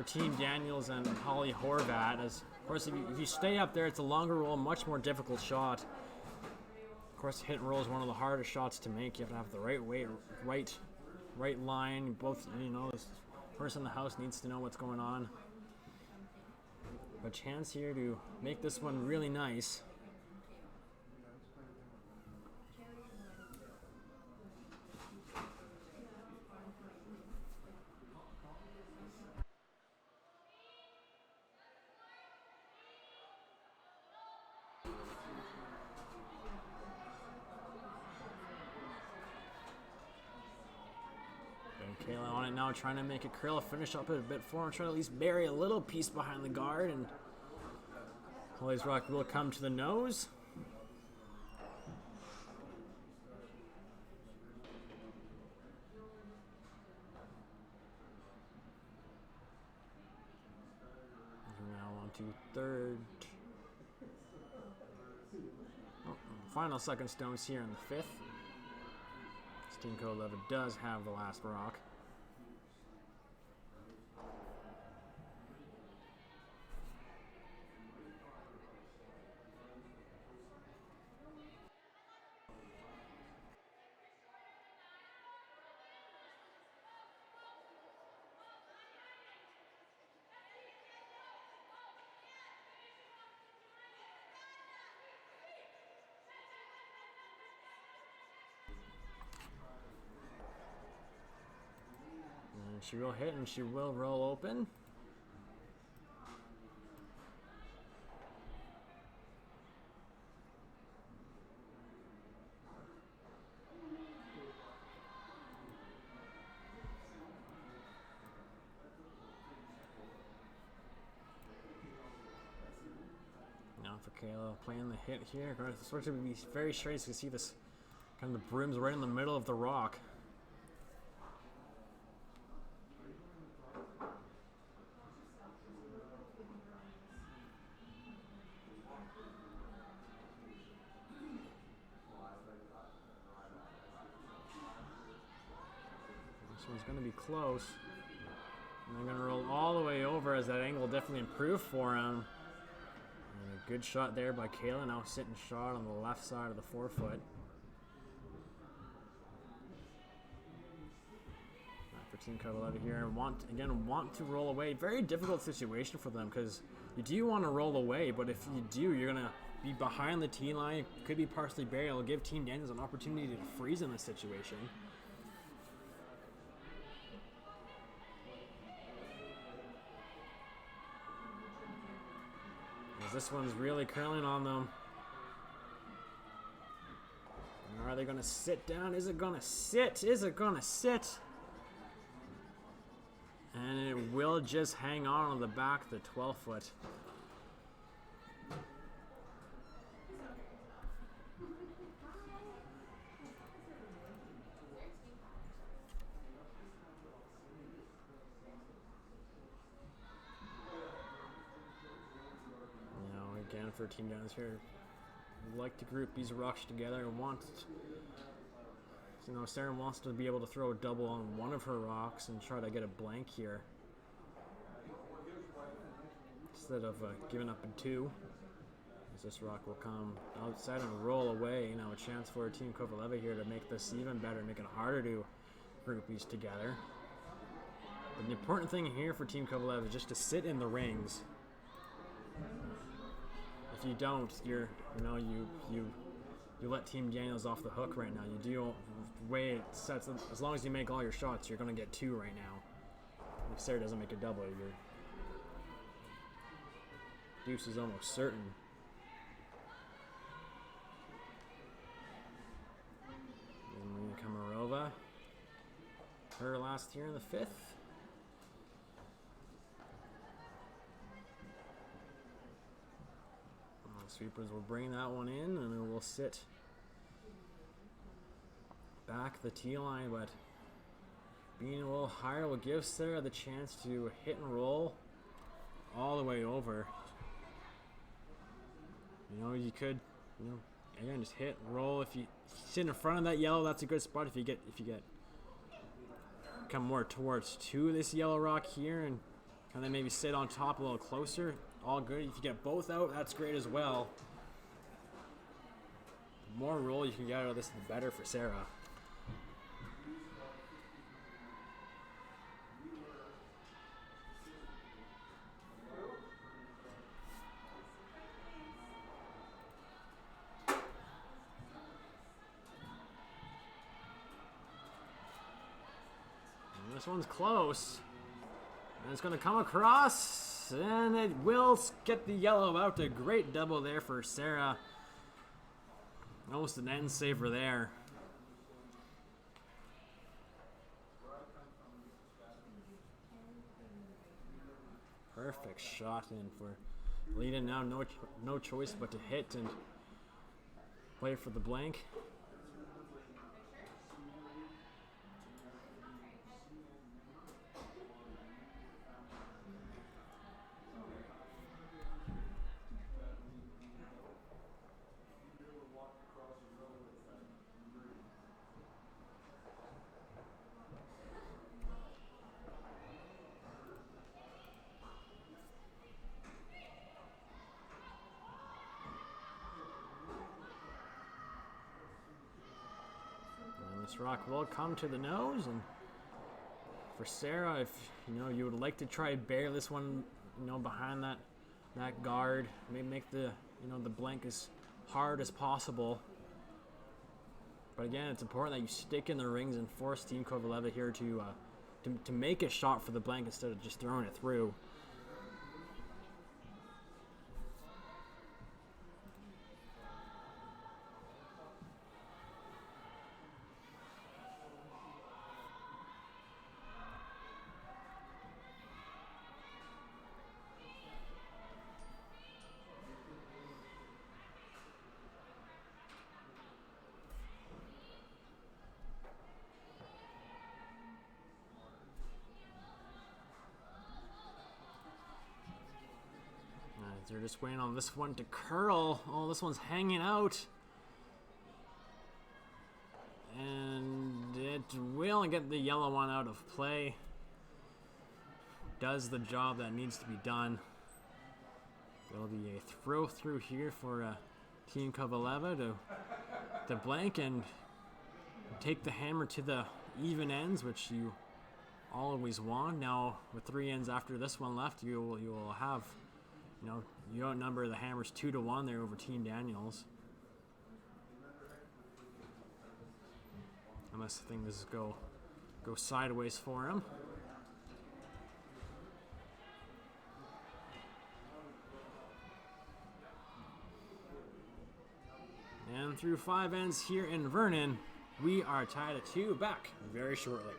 Team Daniels and Holly Horvat. As of course, if you stay up there, it's a longer roll, much more difficult shot. Of course, hit and roll is one of the hardest shots to make. You have to have the right weight, right line. Both, you know, this person in the house needs to know what's going on. But chance here to make this one really nice. And Kayla on it now, trying to make it curl, finish up it a bit for him, trying to at least bury a little piece behind the guard, and Holly's rock will come to the nose. And now on to third. Oh, final second stones here in the 5th. Team Kovaleva does have the last rock. And she will hit and she will roll open. Now for Kayla playing the hit here. It's going to be very straight. So you can see this kind of the broom's right in the middle of the rock. This one's going to be close. And they're going to roll all the way over as that angle definitely improved for him. And a good shot there by Kayla, now sitting shot on the left side of the 4-foot. Team Kovaleva here and want to roll away. Very difficult situation for them because you do want to roll away, but if you do, you're gonna be behind the tee line. Could be partially buried. It'll give Team Daniels an opportunity to freeze in this situation. As this one's really curling on them. And are they gonna sit down? Is it gonna sit? Is it gonna sit? And it will just hang on the back of the 12-foot. Now again for Team Daniels here, like to group these rocks together and Sarah wants to be able to throw a double on one of her rocks and try to get a blank here. Instead of giving up in two. As this rock will come outside and roll away. A chance for Team Kovaleva here to make this even better, make it harder to group these together. But the important thing here for Team Kovaleva is just to sit in the rings. If you don't, you let Team Daniels off the hook right now. You do way it sets. As long as you make all your shots, you're gonna get two right now. If Sarah doesn't make a double, your deuce is almost certain. And Maria Komarova, her last here in the fifth. Sweepers will bring that one in, and it will sit back the tee line, but being a little higher will give Sarah the chance to hit and roll all the way over. You could, again, just hit, roll. If you sit in front of that yellow, that's a good spot. If you come more towards to this yellow rock here and then maybe sit on top a little closer, all good. If you get both out, that's great as well. The more roll you can get out of this, the better for Sarah. And this one's close. And it's going to come across, and it will get the yellow out. A great double there for Sarah. Almost an end saver there. Perfect shot in for Lita. Now no choice but to hit and play for the blank. This rock will come to the nose, and for Sarah, if you would like to try bury this one, behind that guard, maybe make the the blank as hard as possible. But again, it's important that you stick in the rings and force Team Kovaleva here to make a shot for the blank instead of just throwing it through. They're just waiting on this one to curl. Oh, this one's hanging out. And it will get the yellow one out of play. Does the job that needs to be done. There'll be a throw through here for Team Kovaleva to blank and take the hammer to the even ends, which you always won. Now with 3 ends after this one left, you will have, you outnumber the Hammers 2-1 there over Team Daniels. Unless things go sideways for him. And through 5 ends here in Vernon, we are tied at 2, back very shortly.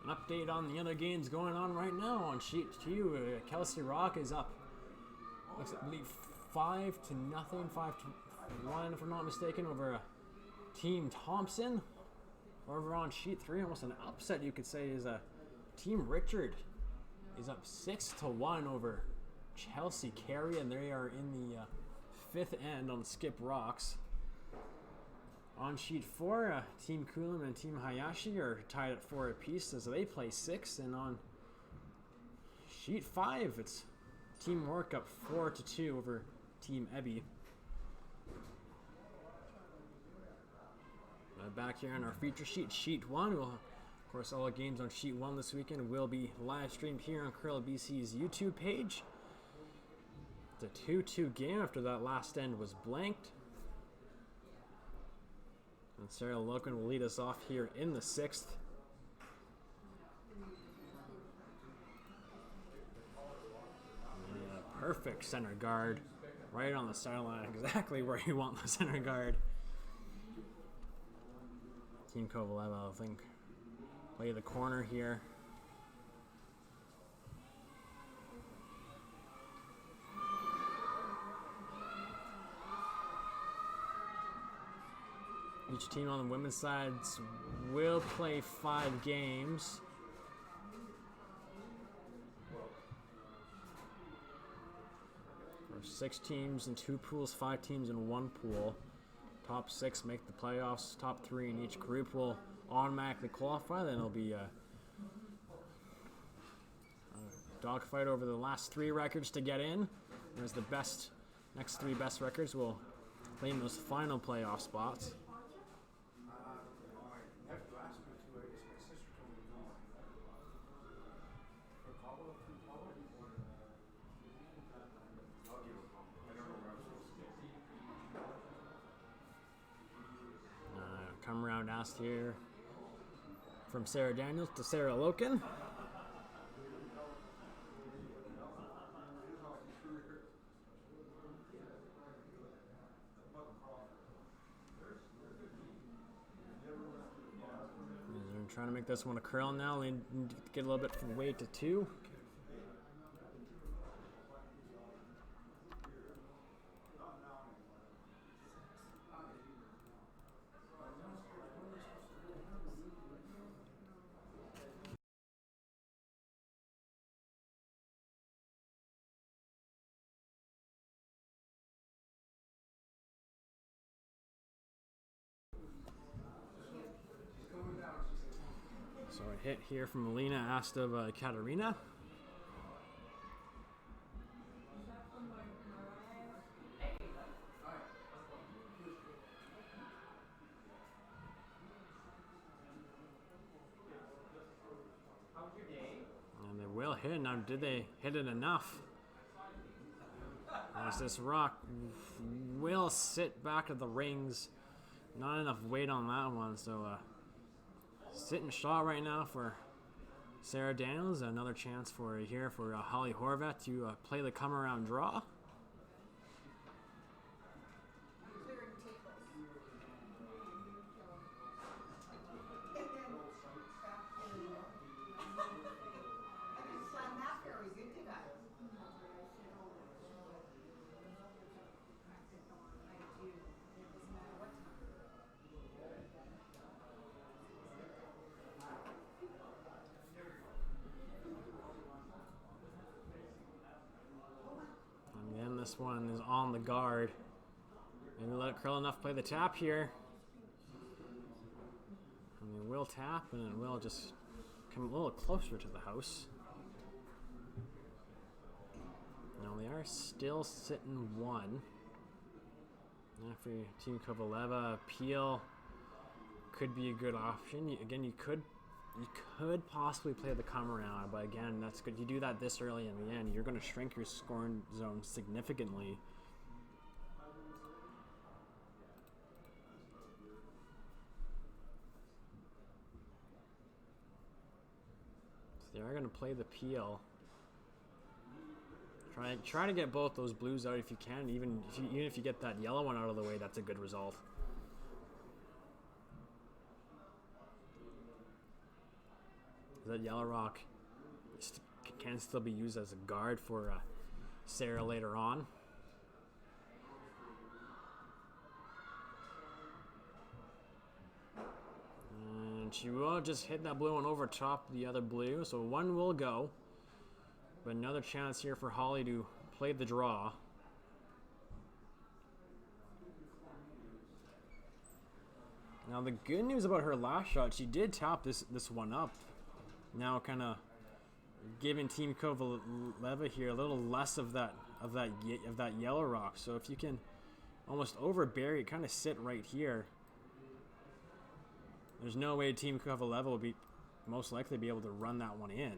An update on the other games going on right now on sheet 2. Kelsey Rock is up, I believe 5-0, 5-1 if I'm not mistaken, over Team Thompson. Over on sheet 3, almost an upset you could say, is Team Richard is up 6-1 over Chelsea Carey, and they are in the 5th end on Skip Rocks. On sheet 4, Team Kulam and Team Hayashi are tied at 4 apiece as they play 6. And on sheet 5, it's Team Work up 4-2 over Team Ebby. Back here on our feature sheet, sheet 1. We'll, of course, all the games on sheet 1 this weekend will be live streamed here on Curl BC's YouTube page. It's a 2-2 game after that last end was blanked. And Sarah Loken will lead us off here in the 6th. Yeah, perfect center guard. Right on the sideline, exactly where you want the center guard. Team Kovaleva, I think, play the corner here. Each team on the women's side will play 5 games. There are 6 teams in 2 pools, 5 teams in 1 pool. Top 6 make the playoffs. Top 3 in each group will automatically qualify. Then it'll be a dogfight over the last 3 records to get in. Whereas the next 3 best records will claim those final playoff spots. Come around asked here from Sarah Daniels to Sarah Loken. They're trying to make this one a curl now. They need to get a little bit from weight to 2. So a hit here from Melina asked of Katarina. And they will hit. Now, did they hit it enough? As this rock will sit back of the rings. Not enough weight on that one, so sitting shot right now for Sarah Daniels. Another chance for Holly Horvath to play the come around draw. this one is on the guard. Maybe let Krylov play the tap here. And they will tap, and it will just come a little closer to the house. Now they are still sitting 1. Now for Team Kovaleva, appeal could be a good option. Again, you could possibly play the come around, but again, that's good. You do that this early in the end, you're going to shrink your scoring zone significantly. So they are going to play the peel. Try to get both those blues out if you can. Even if you get that yellow one out of the way, that's a good result. That yellow rock can still be used as a guard for Sarah later on. And she will just hit that blue one over top the other blue, so one will go. But another chance here for Holly to play the draw. Now the good news about her last shot, she did tap this one up. Now kind of giving Team Kovaleva here a little less of that yellow rock. So if you can almost overbury it, kind of sit right here. There's no way Team Kovaleva will be most likely be able to run that one in.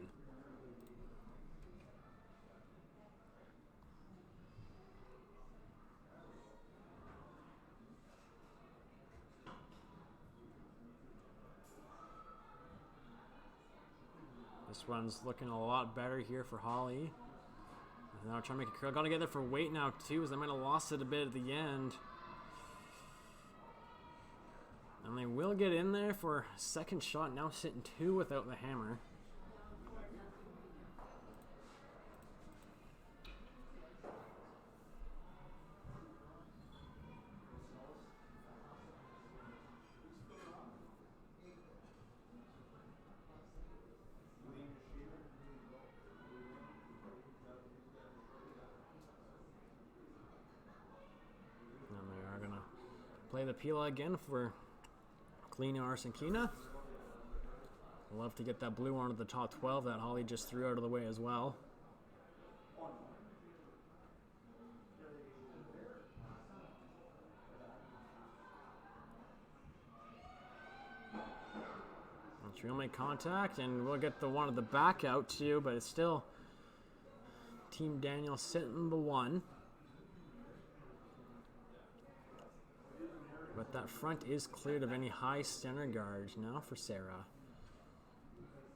This one's looking a lot better here for Holly. Now trying to make a curl. Got to get there for weight now too, as they might have lost it a bit at the end. And they will get in there for a second shot. Now sitting 2 without the hammer. Play the pila again for Klina Arsenkina. Love to get that blue onto the top 12 that Holly just threw out of the way as well. She'll make contact, and we'll get the one at the back out too, but it's still Team Daniel sitting the 1. But that front is cleared of any high center guards now for Sarah.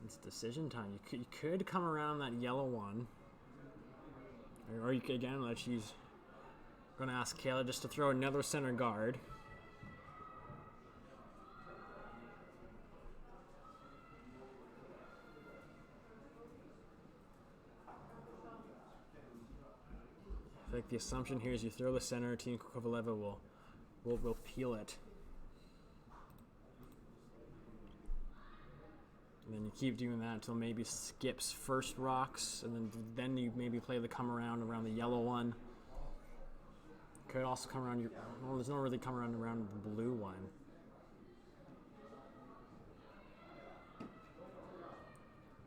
It's decision time. You could come around that yellow one. Or you could, again, that she's going to ask Kayla just to throw another center guard. I think the assumption here is you throw the center, Team Kovaleva will peel it. And then you keep doing that until maybe skips first rocks, and then you maybe play the come around the yellow one. Could also come around well, there's no really come around the blue one.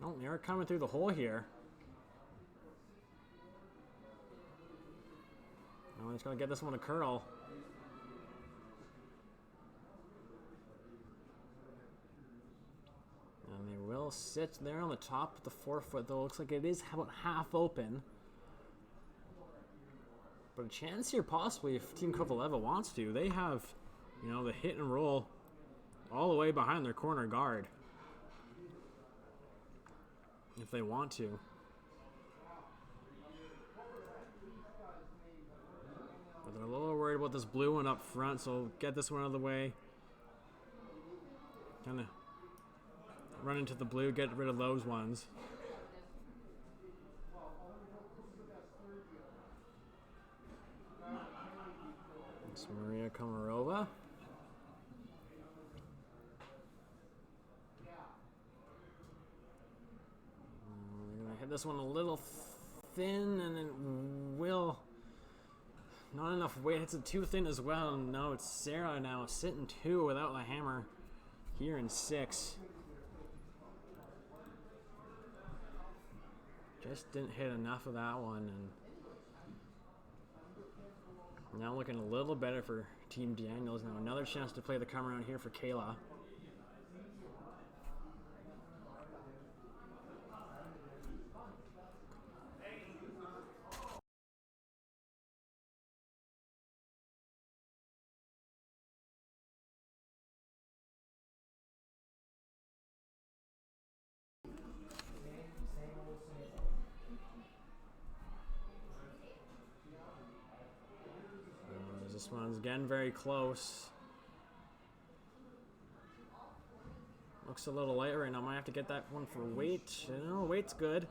Oh, they're coming through the hole here. I'm just gonna get this one to curl. And they will sit there on the top of the 4-foot, though. Looks like it is about half open. But a chance here, possibly, if Team Kovaleva wants to. They have, the hit and roll all the way behind their corner guard. If they want to. But they're a little worried about this blue one up front, so get this one out of the way. Kind of run into the blue, get rid of those ones. It's Maria Komarova. They're going to hit this one a little thin, and then will Not enough weight. It's a too thin as well. No, it's Sarah now sitting 2 without the hammer here in 6. Just didn't hit enough of that one, and now looking a little better for Team Daniels. Now another chance to play the come around here for Kayla. This one's again very close. Looks a little light right now. Might have to get that one for weight. No, weight's good.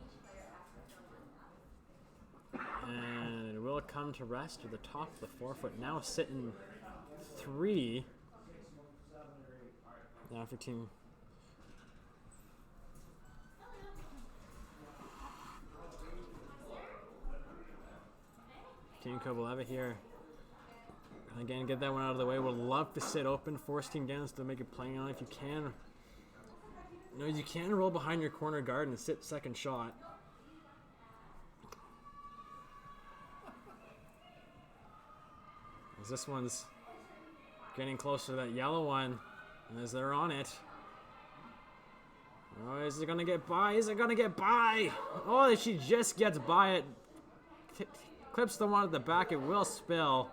And it will come to rest to the top of the forefoot. Now sitting 3. Now for Team. Team Kovaleva here. Again, get that one out of the way. Would love to sit open, force Team Daniels to make a play on if you can. No, you can roll behind your corner guard and sit second shot. As this one's getting closer to that yellow one, and as they're on it. Oh, is it gonna get by? Is it gonna get by? Oh, she just gets by it. Clips the one at the back. It will spill.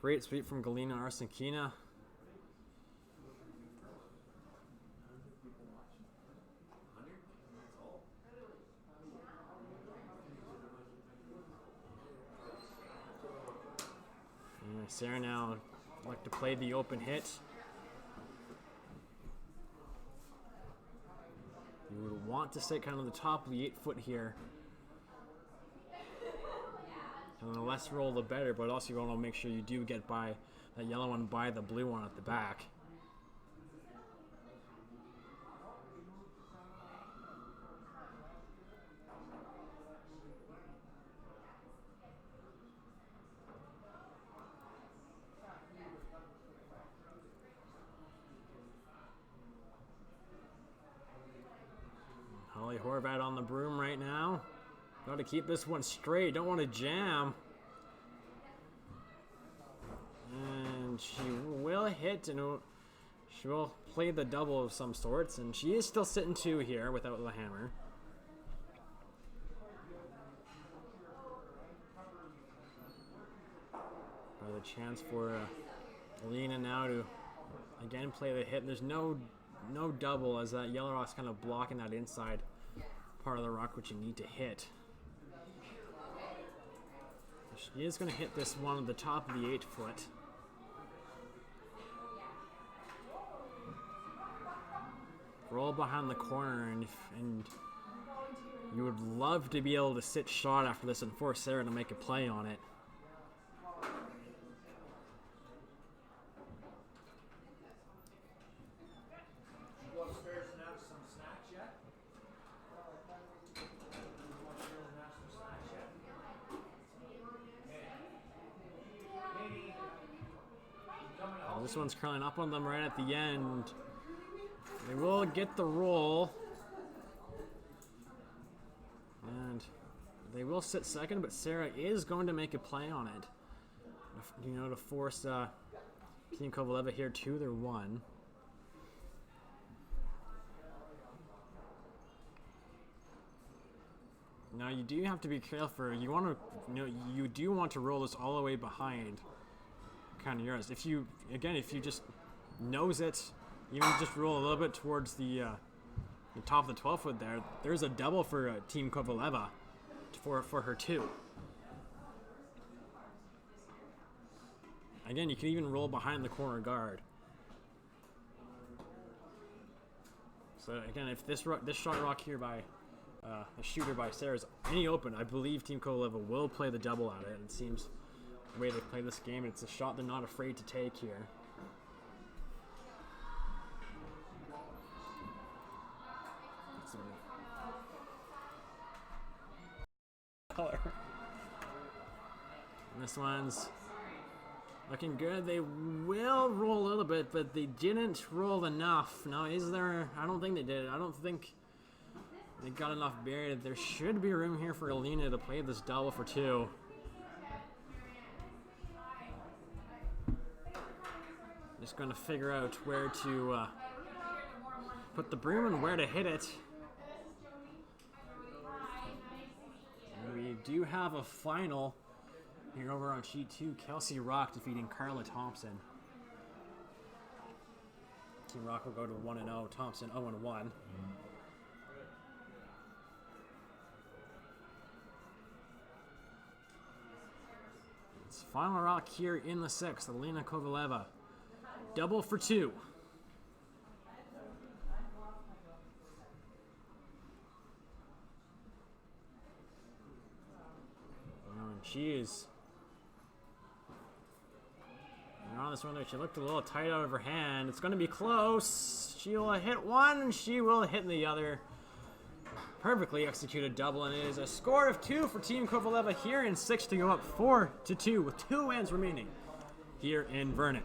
Great sweep from Galina Arsenkina. Sarah now like to play the open hit. You would want to sit kind of the top of the 8-foot here. And the less roll, the better, but also you want to make sure you do get by that yellow one by the blue one at the back. Holly Horvat on the broom right now. Got to keep this one straight. Don't want to jam. And she will hit, and she will play the double of some sorts. And she is still sitting 2 here without the hammer. Another chance for Alina now to again play the hit. There's no double as that yellow rock's kind of blocking that inside part of the rock which you need to hit. She is going to hit this one at the top of the 8-foot. Roll behind the corner, and you would love to be able to sit shot after this and force Sarah to make a play on it. Go upstairs and have some snacks yet? This one's curling up on them right at the end. They will get the roll. And they will sit second, but Sarah is going to make a play on it. You know, to force Team Kovaleva here to their 1. Now you do have to be careful. You do want to roll this all the way behind kind of yours. If you just nose it, even just roll a little bit towards the top of the 12-foot there, there's a double for Team Kovaleva for her too. Again, you can even roll behind the corner guard. So again, if this shot rock here by a shooter by Sarah's any open, I believe Team Kovaleva will play the double at it. It seems the way they play this game, it's a shot they're not afraid to take here. And this one's looking good. They will roll a little bit, but they didn't roll enough. Now, is there? I don't think they did. I don't think they got enough buried. There should be room here for Alina to play this double for two. Just going to figure out where to put the broom and where to hit it. And we do have a final here over on sheet 2. Kelsey Rock defeating Carla Thompson. Team Rock will go to 1-0. Thompson 0-1. It's final rock here in the 6th. Elena Kovaleva. Double for two. And she is on this one there. She looked a little tight out of her hand. It's going to be close. She will hit one and she will hit the other. Perfectly executed double, and it is a score of 2 for Team Kovaleva here in 6 to go up 4-2 with 2 wins remaining here in Vernon.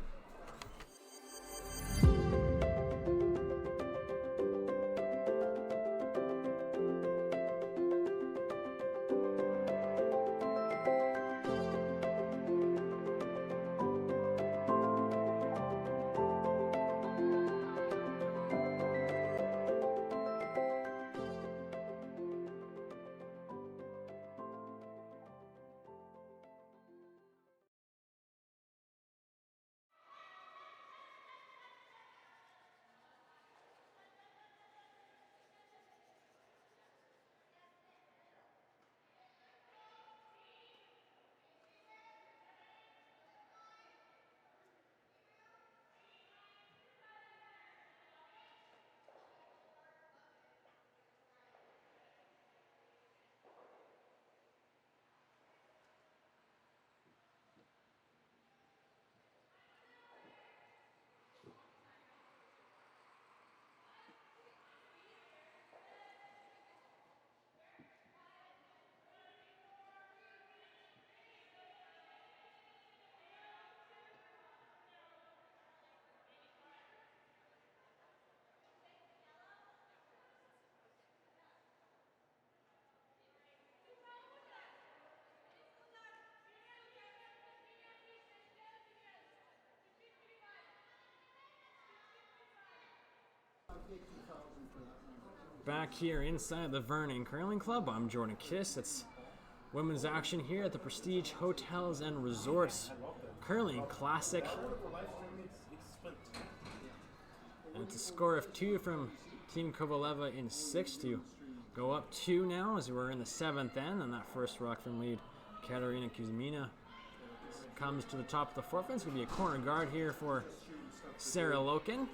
Back here inside the Vernon Curling Club, I'm Jordan Kiss. It's women's action here at the Prestige Hotels and Resorts Curling Classic. And it's a score of 2 from Team Kovaleva in 6 to go up 2 now as we're in the 7th end, and that first rock from lead, Katerina Kuzmina, comes to the top of the 4th end. It's going to be a corner guard here for Sarah Loken.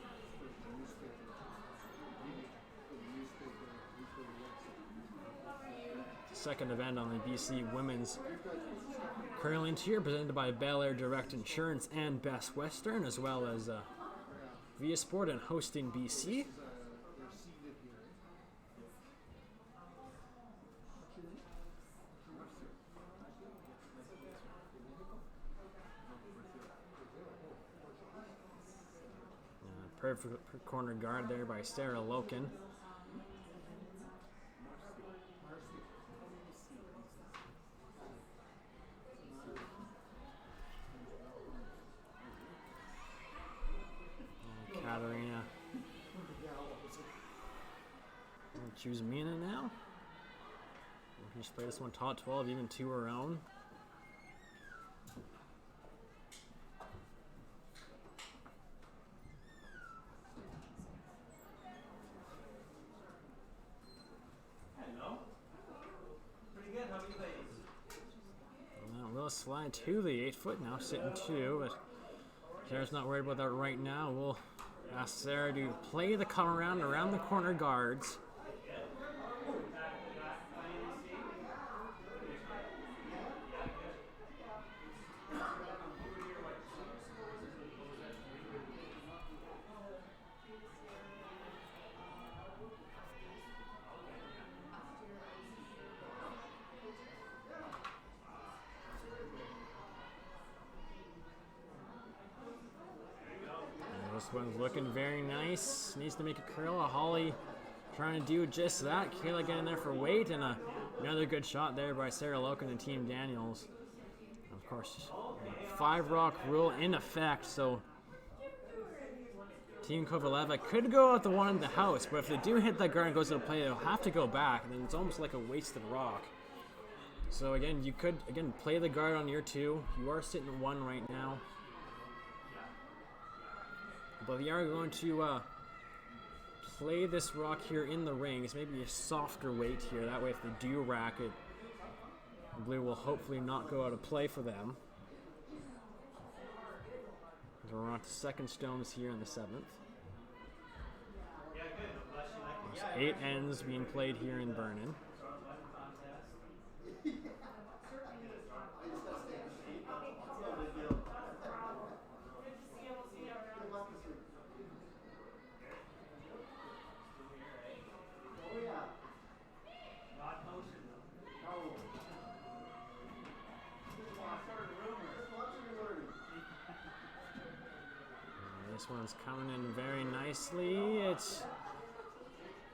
Second event on the BC Women's Curling Tier, presented by Bel Air Direct Insurance and Best Western, as well as Via Sport and Hosting BC. Perfect corner guard there by Sarah Loken. Katerina Kuzmina now. She's played this one top 12, even to her own. Hello. Pretty good. How are you ladies? And that will slide to the 8-foot, now sitting 2, but Sarah's not worried about that right now. We'll ask Sarah to play the come around the corner guards. This one's looking very nice. Needs to make a curl. Holly trying to do just that. Kayla getting there for weight, and another good shot there by Sarah Loken and Team Daniels. Of course, 5 rock rule in effect, so Team Kovaleva could go out the one in the house, but if they do hit that guard and goes to the play, they'll have to go back, and then it's almost like a wasted rock. So again, you could play the guard on your 2. You are sitting at 1 right now. But they are going to play this rock here in the ring. It's maybe a softer weight here. That way if they do rack it, the blue will hopefully not go out of play for them. So we're on to second stones here in the 7th. There's 8 ends being played here in Vernon. This one's coming in very nicely. It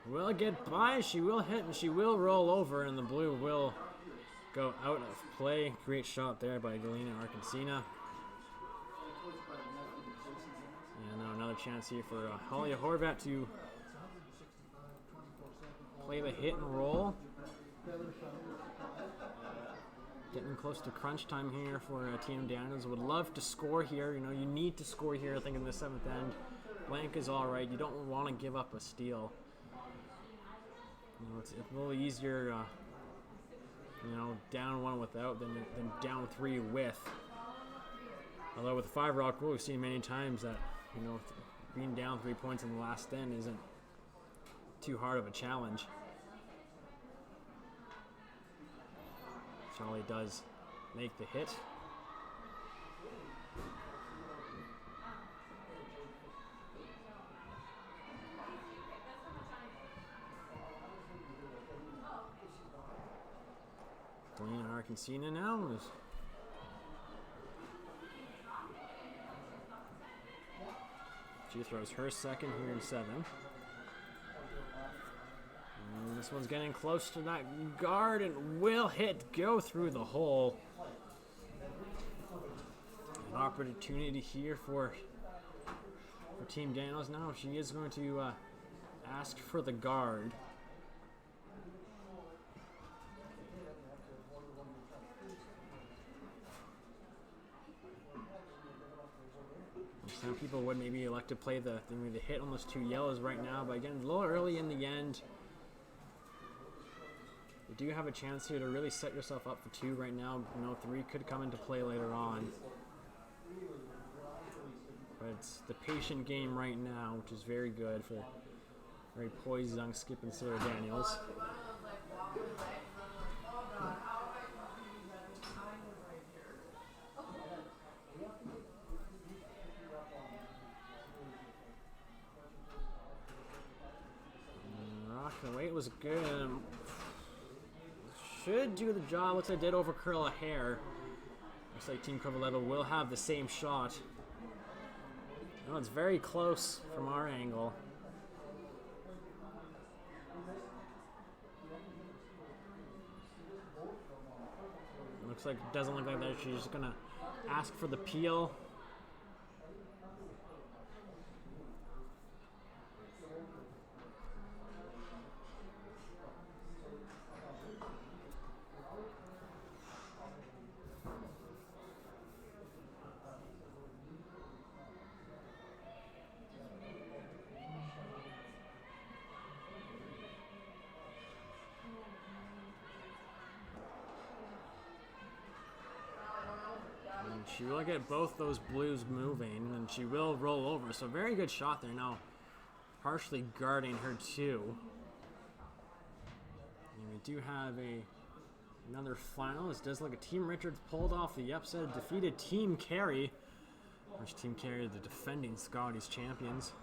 will get by. She will hit and she will roll over, and the blue will go out of play. Great shot there by Galena Arkansina. And now another chance here for Holly Horvat to play the hit and roll. Getting close to crunch time here for Team Daniels. Would love to score here. You know, you need to score here, I think, in the 7th end. Blank is all right. You don't want to give up a steal. You know, it's a little easier, you know, down 1 without than down 3 with. Although with the 5 rock rule, we've seen many times that, you know, being down 3 points in the last end isn't too hard of a challenge. Charlie does make the hit. Galena Arkansina now is she throws her second here in 7. And this one's getting close to that guard and will hit, go through the hole. An opportunity here for Team Daniels now. She is going to ask for the guard. Some people would maybe elect to play the hit on those 2 yellows right now, but again, a little early in the end. You do have a chance here to really set yourself up for 2 right now. You know, 3 could come into play later on. But it's the patient game right now, which is very good for very poised young Skip and Sarah Daniels. Rock the weight was good. Should do the job. Looks like I did over curl a hair. Looks like Team Kovaleva will have the same shot. No, it's very close from our angle. Looks like it doesn't look like that. She's just gonna ask for the peel. She will get both those blues moving, and she will roll over. So very good shot there now, partially guarding her too. And we do have another final. This does look like Team Richards pulled off the upset, defeated Team Carey, which Team Carey are the defending Scotties champions.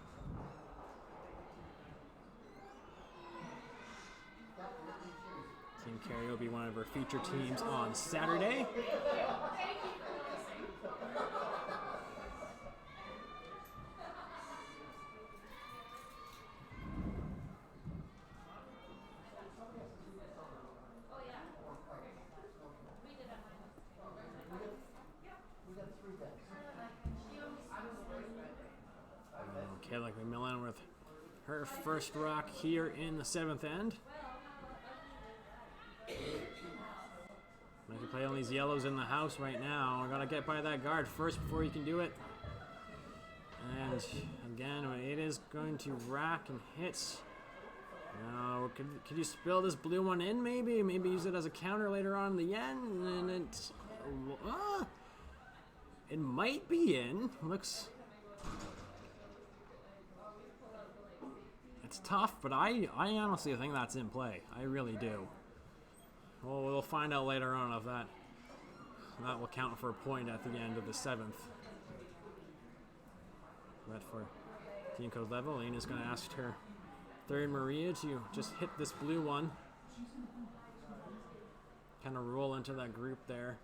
Team Carey will be one of our feature teams on Saturday. Millen with her first rock here in the 7th end. Might be playing these yellows in the house right now. I gotta get by that guard first before he can do it. And again, it is going to rack and hit. Now, could you spill this blue one in maybe? Maybe use it as a counter later on in the yen? And it might be in. Looks... It's tough, but I honestly think that's in play. I really do. Well, we'll find out later on if that will count for a point at the end of the 7th. But for Team Kovaleva, Lena's going to ask her third Maria to just hit this blue one. Kind of roll into that group there.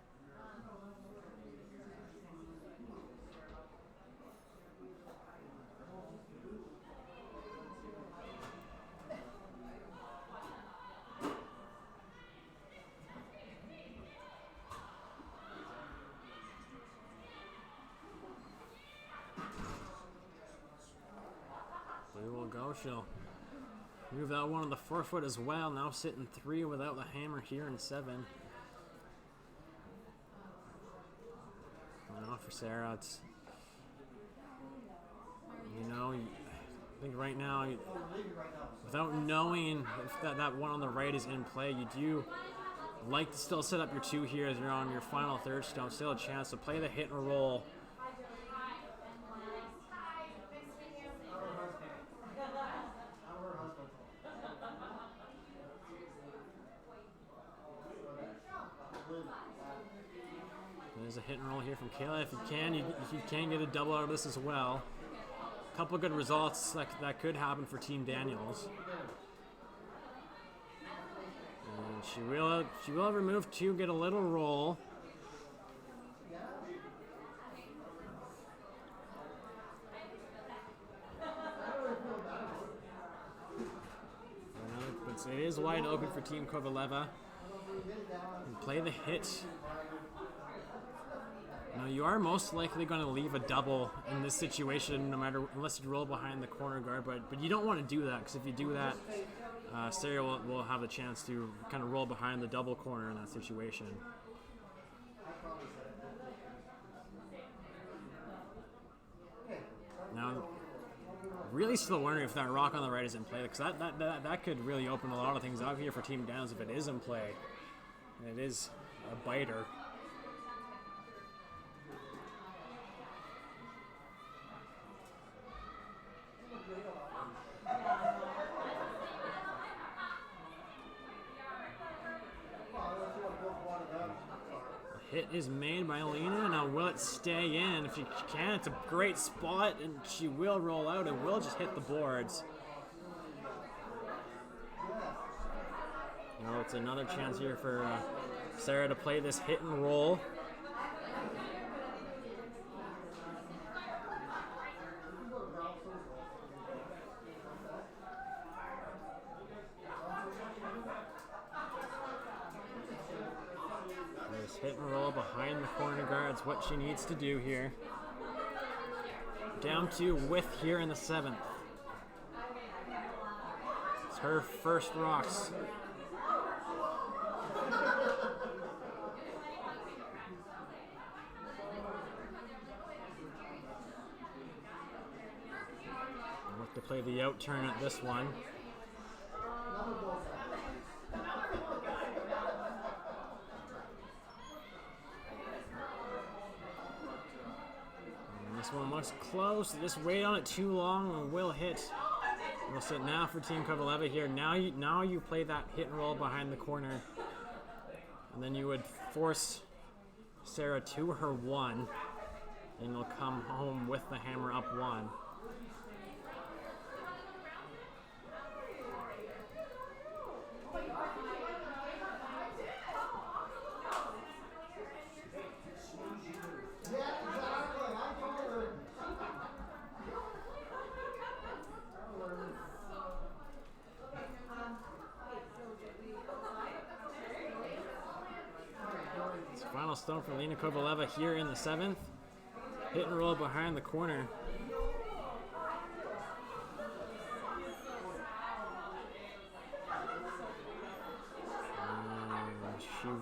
She'll move that one on the forefoot as well. Now sitting 3 without the hammer here in 7. Now for Sarah, it's, I think right now, without knowing if that one on the right is in play, you do like to still set up your 2 here as you're on your final third stone. Still a chance to play the hit and roll. There's a hit and roll here from Kayla. If you can get a double out of this as well. A couple of good results that could happen for Team Daniels. And she will remove 2, get a little roll. But it is wide open for Team Kovaleva. And play the hit. Now you are most likely going to leave a double in this situation, unless you roll behind the corner guard. But you don't want to do that, because if you do that, Sarah will have a chance to kind of roll behind the double corner in that situation. Now, really still wondering if that rock on the right is in play, because that could really open a lot of things up here for Team Downs if it is in play. And it is a biter. Hit is made by Lena. Now will it stay in? If she can, it's a great spot, and she will roll out and will just hit the boards. Now it's another chance here for Sarah to play this hit and roll. Hit and roll behind the corner guards, what she needs to do here. Down to width here in the 7th. It's her first rocks. Look to play the out turn at this one. This one looks close. Just wait on it too long and will hit. We'll sit now for Team Kovaleva here. Now you play that hit and roll behind the corner. And then you would force Sarah to her 1. And you'll come home with the hammer up 1. Final stone for Lena Kovaleva here in the 7th. Hit and roll behind the corner.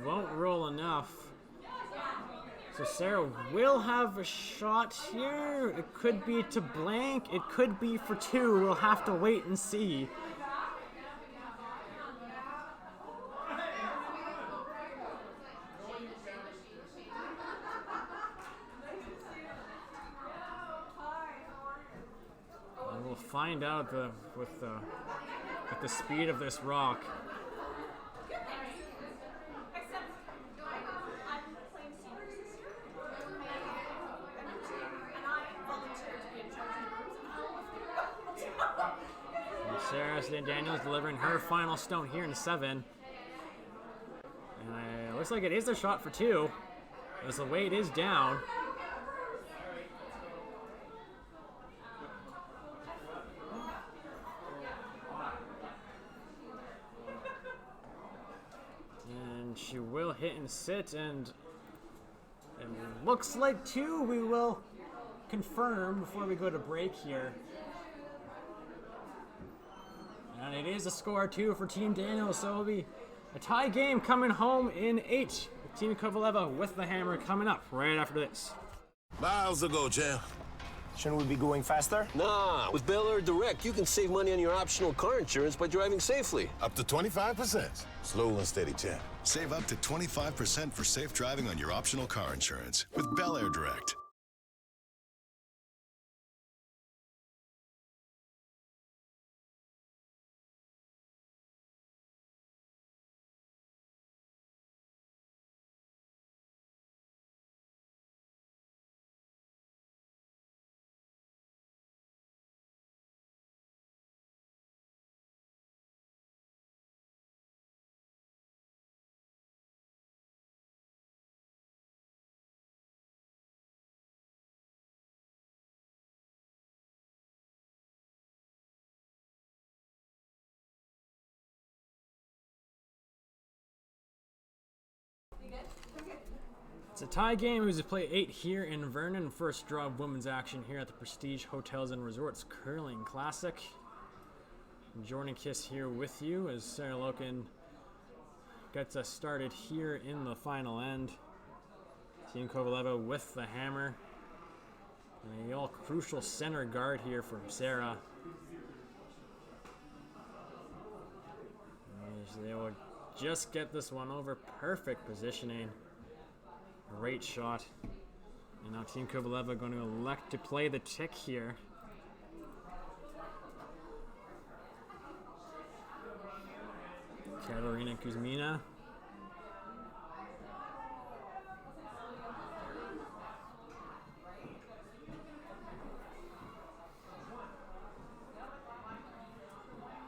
won't roll enough. So Sarah will have a shot here. It could be to blank. It could be for 2. We'll have to wait and see. And we'll find out with the speed of this rock. Sarah Daniels delivering her final stone here in 7. And it looks like it is a shot for 2, as the weight is down. And she will hit and sit, and it looks like 2. We will confirm before we go to break here. And it is a score 2 for Team Daniels, so it'll be a tie game coming home in 8. Team Kovaleva with the hammer coming up right after this. Miles to go, champ. Shouldn't we be going faster? Nah, with Bel Air Direct, you can save money on your optional car insurance by driving safely. Up to 25%. Slow and steady, champ. Save up to 25% for safe driving on your optional car insurance with Bel Air Direct. It's a tie game. We play 8 here in Vernon. First draw of women's action here at the Prestige Hotels and Resorts Curling Classic. Jordan Kiss here with you as Sarah Loken gets us started here in the final end. Team Kovaleva with the hammer. And a all crucial center guard here from Sarah. And they will just get this one over. Perfect positioning. Great shot. And now Team Kovaleva going to elect to play the tick here. Katerina Kuzmina.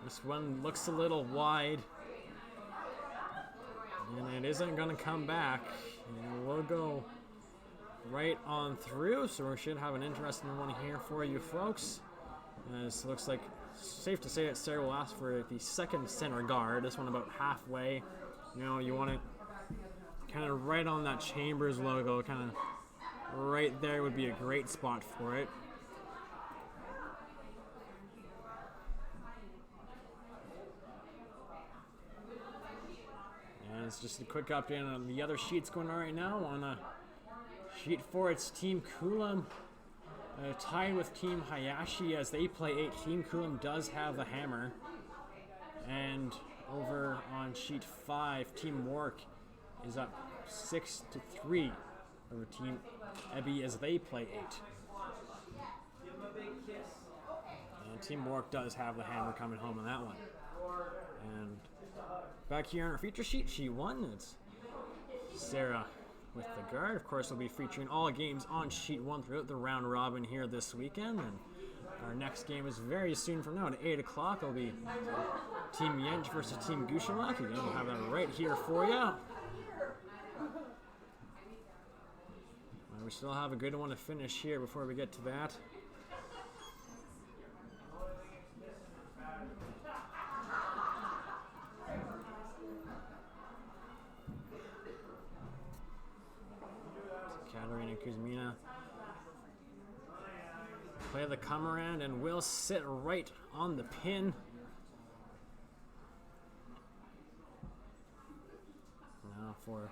This one looks a little wide. And it isn't going to come back. And we'll go right on through. So we should have an interesting one here for you folks. This looks like safe to say that Sarah will ask for the second center guard. This one about halfway. You know, you want it kind of right on that Chambers logo. Kind of right there would be a great spot for it. And it's just a quick update on the other sheets going on right now. On sheet 4, it's Team Kulam tied with Team Hayashi as they play 8. Team Kulam does have the hammer. And over on sheet 5, Team Wark is up 6-3 over Team Ebby as they play 8. And Team Wark does have the hammer coming home on that one. And back here on our feature sheet, sheet 1, it's Sarah with the guard. Of course, we'll be featuring all games on sheet 1 throughout the round robin here this weekend. And our next game is very soon from now at 8 o'clock. It'll be Team Yench versus Team Gushalak. Again, we'll have that right here for you. We still have a good one to finish here before we get to that. Katerina Kuzmina play the come around and will sit right on the pin. Now for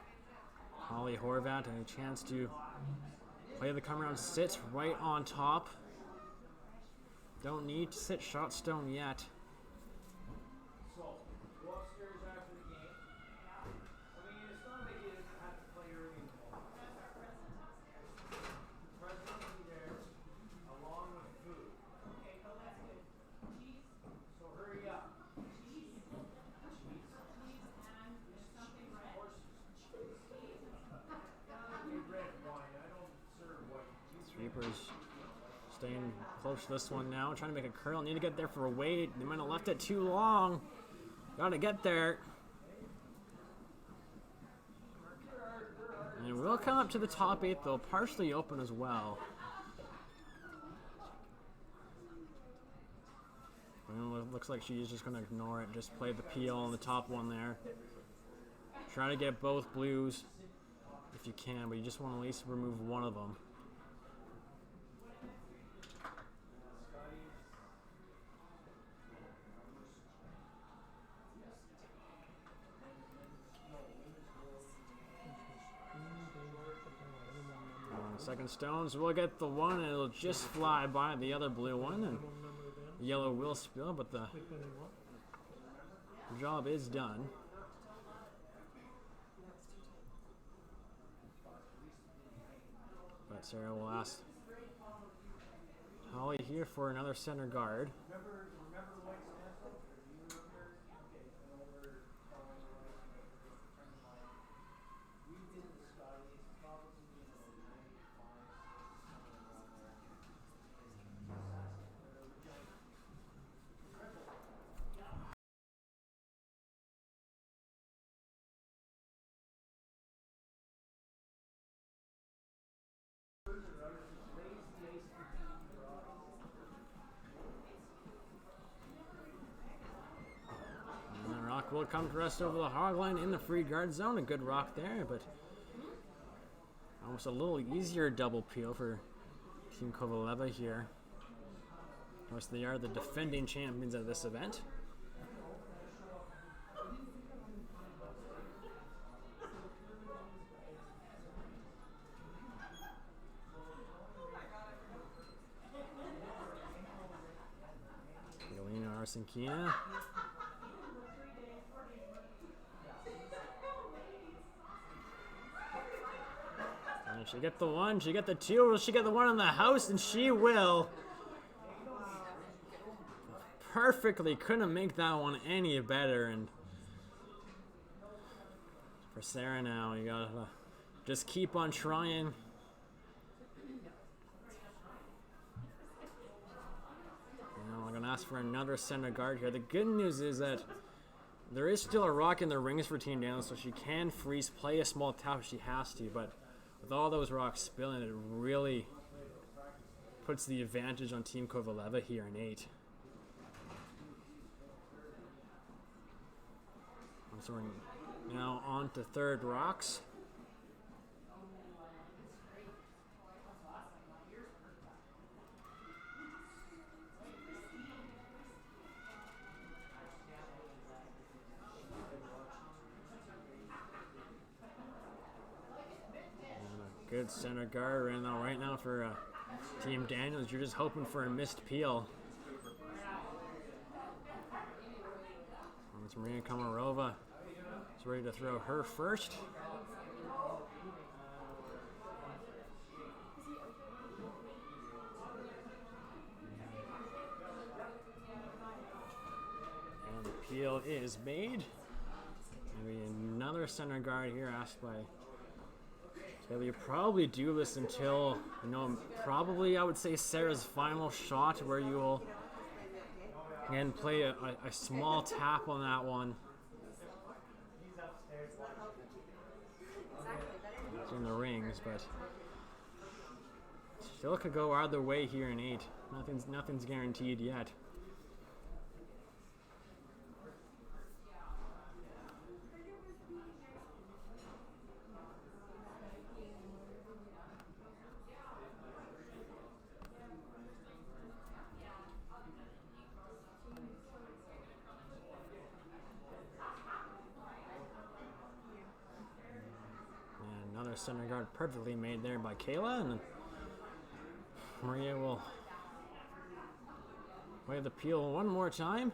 Holly Horvat, and a chance to play the come around sit right on top. Don't need to sit shot stone yet. So, go upstairs after the game. I mean, it's not like you have to play early in the morning. The president will be there, along with food. Okay, well, that's good. Cheese? So hurry up. Cheese? Cheese? Cheese and something red. Cheese. Cheese. Red wine. I don't serve white. Sweepers staying close to this one now, trying to make a curl. Need to get there for a wait. They might have left it too long. Gotta get there. And we'll come up to the top 8 though, partially open as well. And it looks like she's just gonna ignore it, just play the peel on the top one there. Try to get both blues if you can, but you just want to at least remove one of them. Second stones, we'll get the one, and it'll just fly by the other blue one, and yellow will spill, but the job is done. But Sarah will ask Holly here for another center guard. And the rock will come to rest over the hog line in the free guard zone. A good rock there, but almost a little easier double peel for Team Kovaleva here. Of course, they are the defending champions of this event. Arsenkina. And she get the one, she get the two, will she get the one in the house? And she will. Perfectly, couldn't make that one any better. And for Sarah now, you gotta just keep on trying. I'm going to ask for another center guard here. The good news is that there is still a rock in the rings for Team Daniels, so she can freeze play a small tap if she has to, but with all those rocks spilling, it really puts the advantage on Team Kovaleva here in 8. So we're now on to third rocks. Good center guard right now for Team Daniels. You're just hoping for a missed peel. And it's Maria Komarova is ready to throw her first. And the peel is made. Maybe another center guard here asked by. So we probably do this until, probably I would say Sarah's final shot, where you will again play a small tap on that one. It's in the rings, but still could go either way here in 8. Nothing's guaranteed yet. Another center guard perfectly made there by Kayla, and then Maria will play the peel one more time.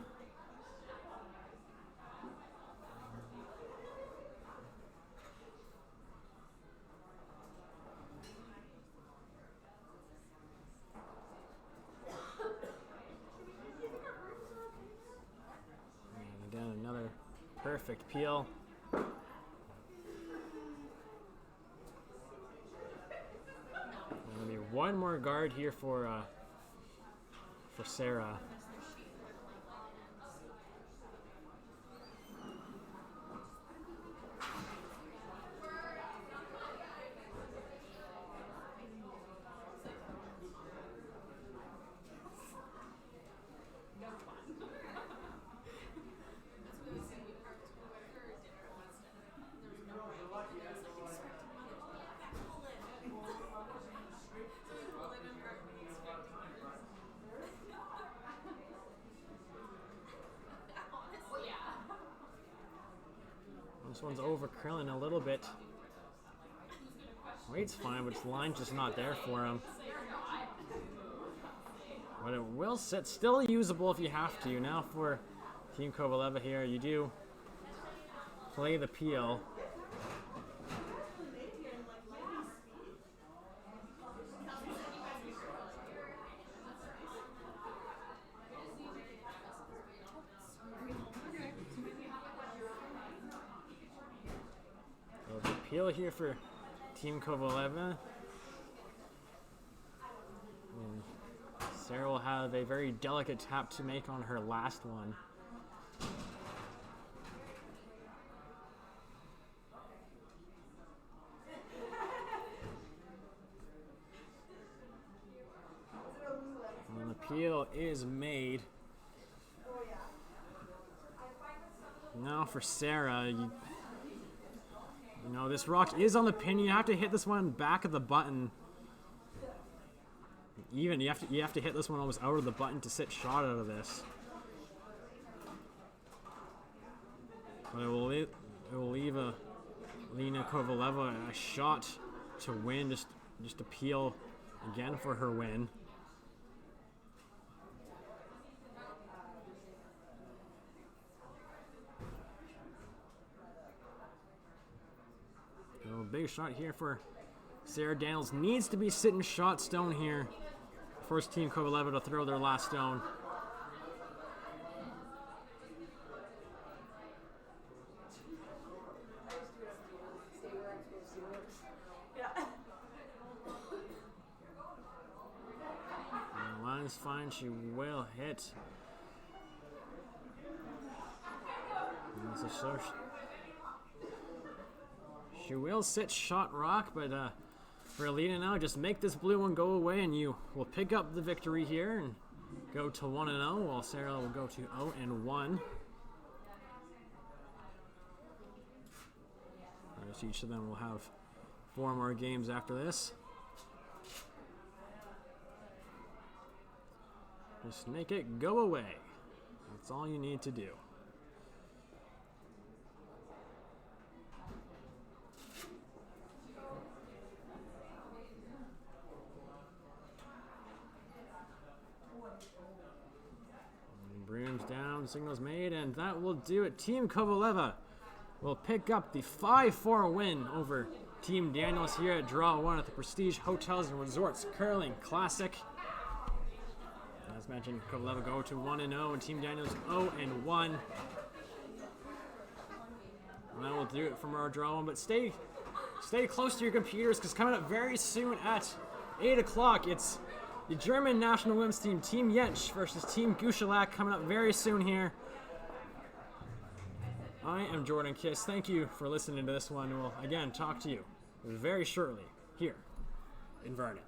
And again, another perfect peel. There'll be one more guard here for Sarah. This one's over Krillin a little bit. Weight's fine, but the line's just not there for him. But it will sit still usable if you have to. Now for Team Kovaleva here, you do play the peel. So the peel here for Team Kovaleva. And Sarah will have a very delicate tap to make on her last one. And the peel is made. Now for Sarah, you know, this rock is on the pin. You have to hit this one back of the button. Even you have to hit this one almost out of the button to sit shot out of this. But it will leave Lena Kovaleva a shot to win, just appeal again for her win. So a big shot here for Sarah Daniels. Needs to be sitting shot stone here. First Team Kovaleva to throw their last stone. And the line is fine. She will hit. And so she will sit shot rock, but for Alina now, just make this blue one go away and you will pick up the victory here and go to 1-0, while Sarah will go to 0-1. Each of them will have 4 more games after this. Just make it go away. That's all you need to do. Brooms down, signals made, and that will do it. Team Kovaleva will pick up the 5-4 win over Team Daniels here at Draw 1 at the Prestige Hotels and Resorts Curling Classic. As mentioned, Kovaleva go to 1-0 and Team Daniels 0-1. And that will do it from our Draw 1, but stay close to your computers, because coming up very soon at 8 o'clock, it's the German national women's team, Team Jentsch versus Team Guschelak, coming up very soon here. I am Jordan Kiss. Thank you for listening to this one. We'll again talk to you very shortly here in Vernon.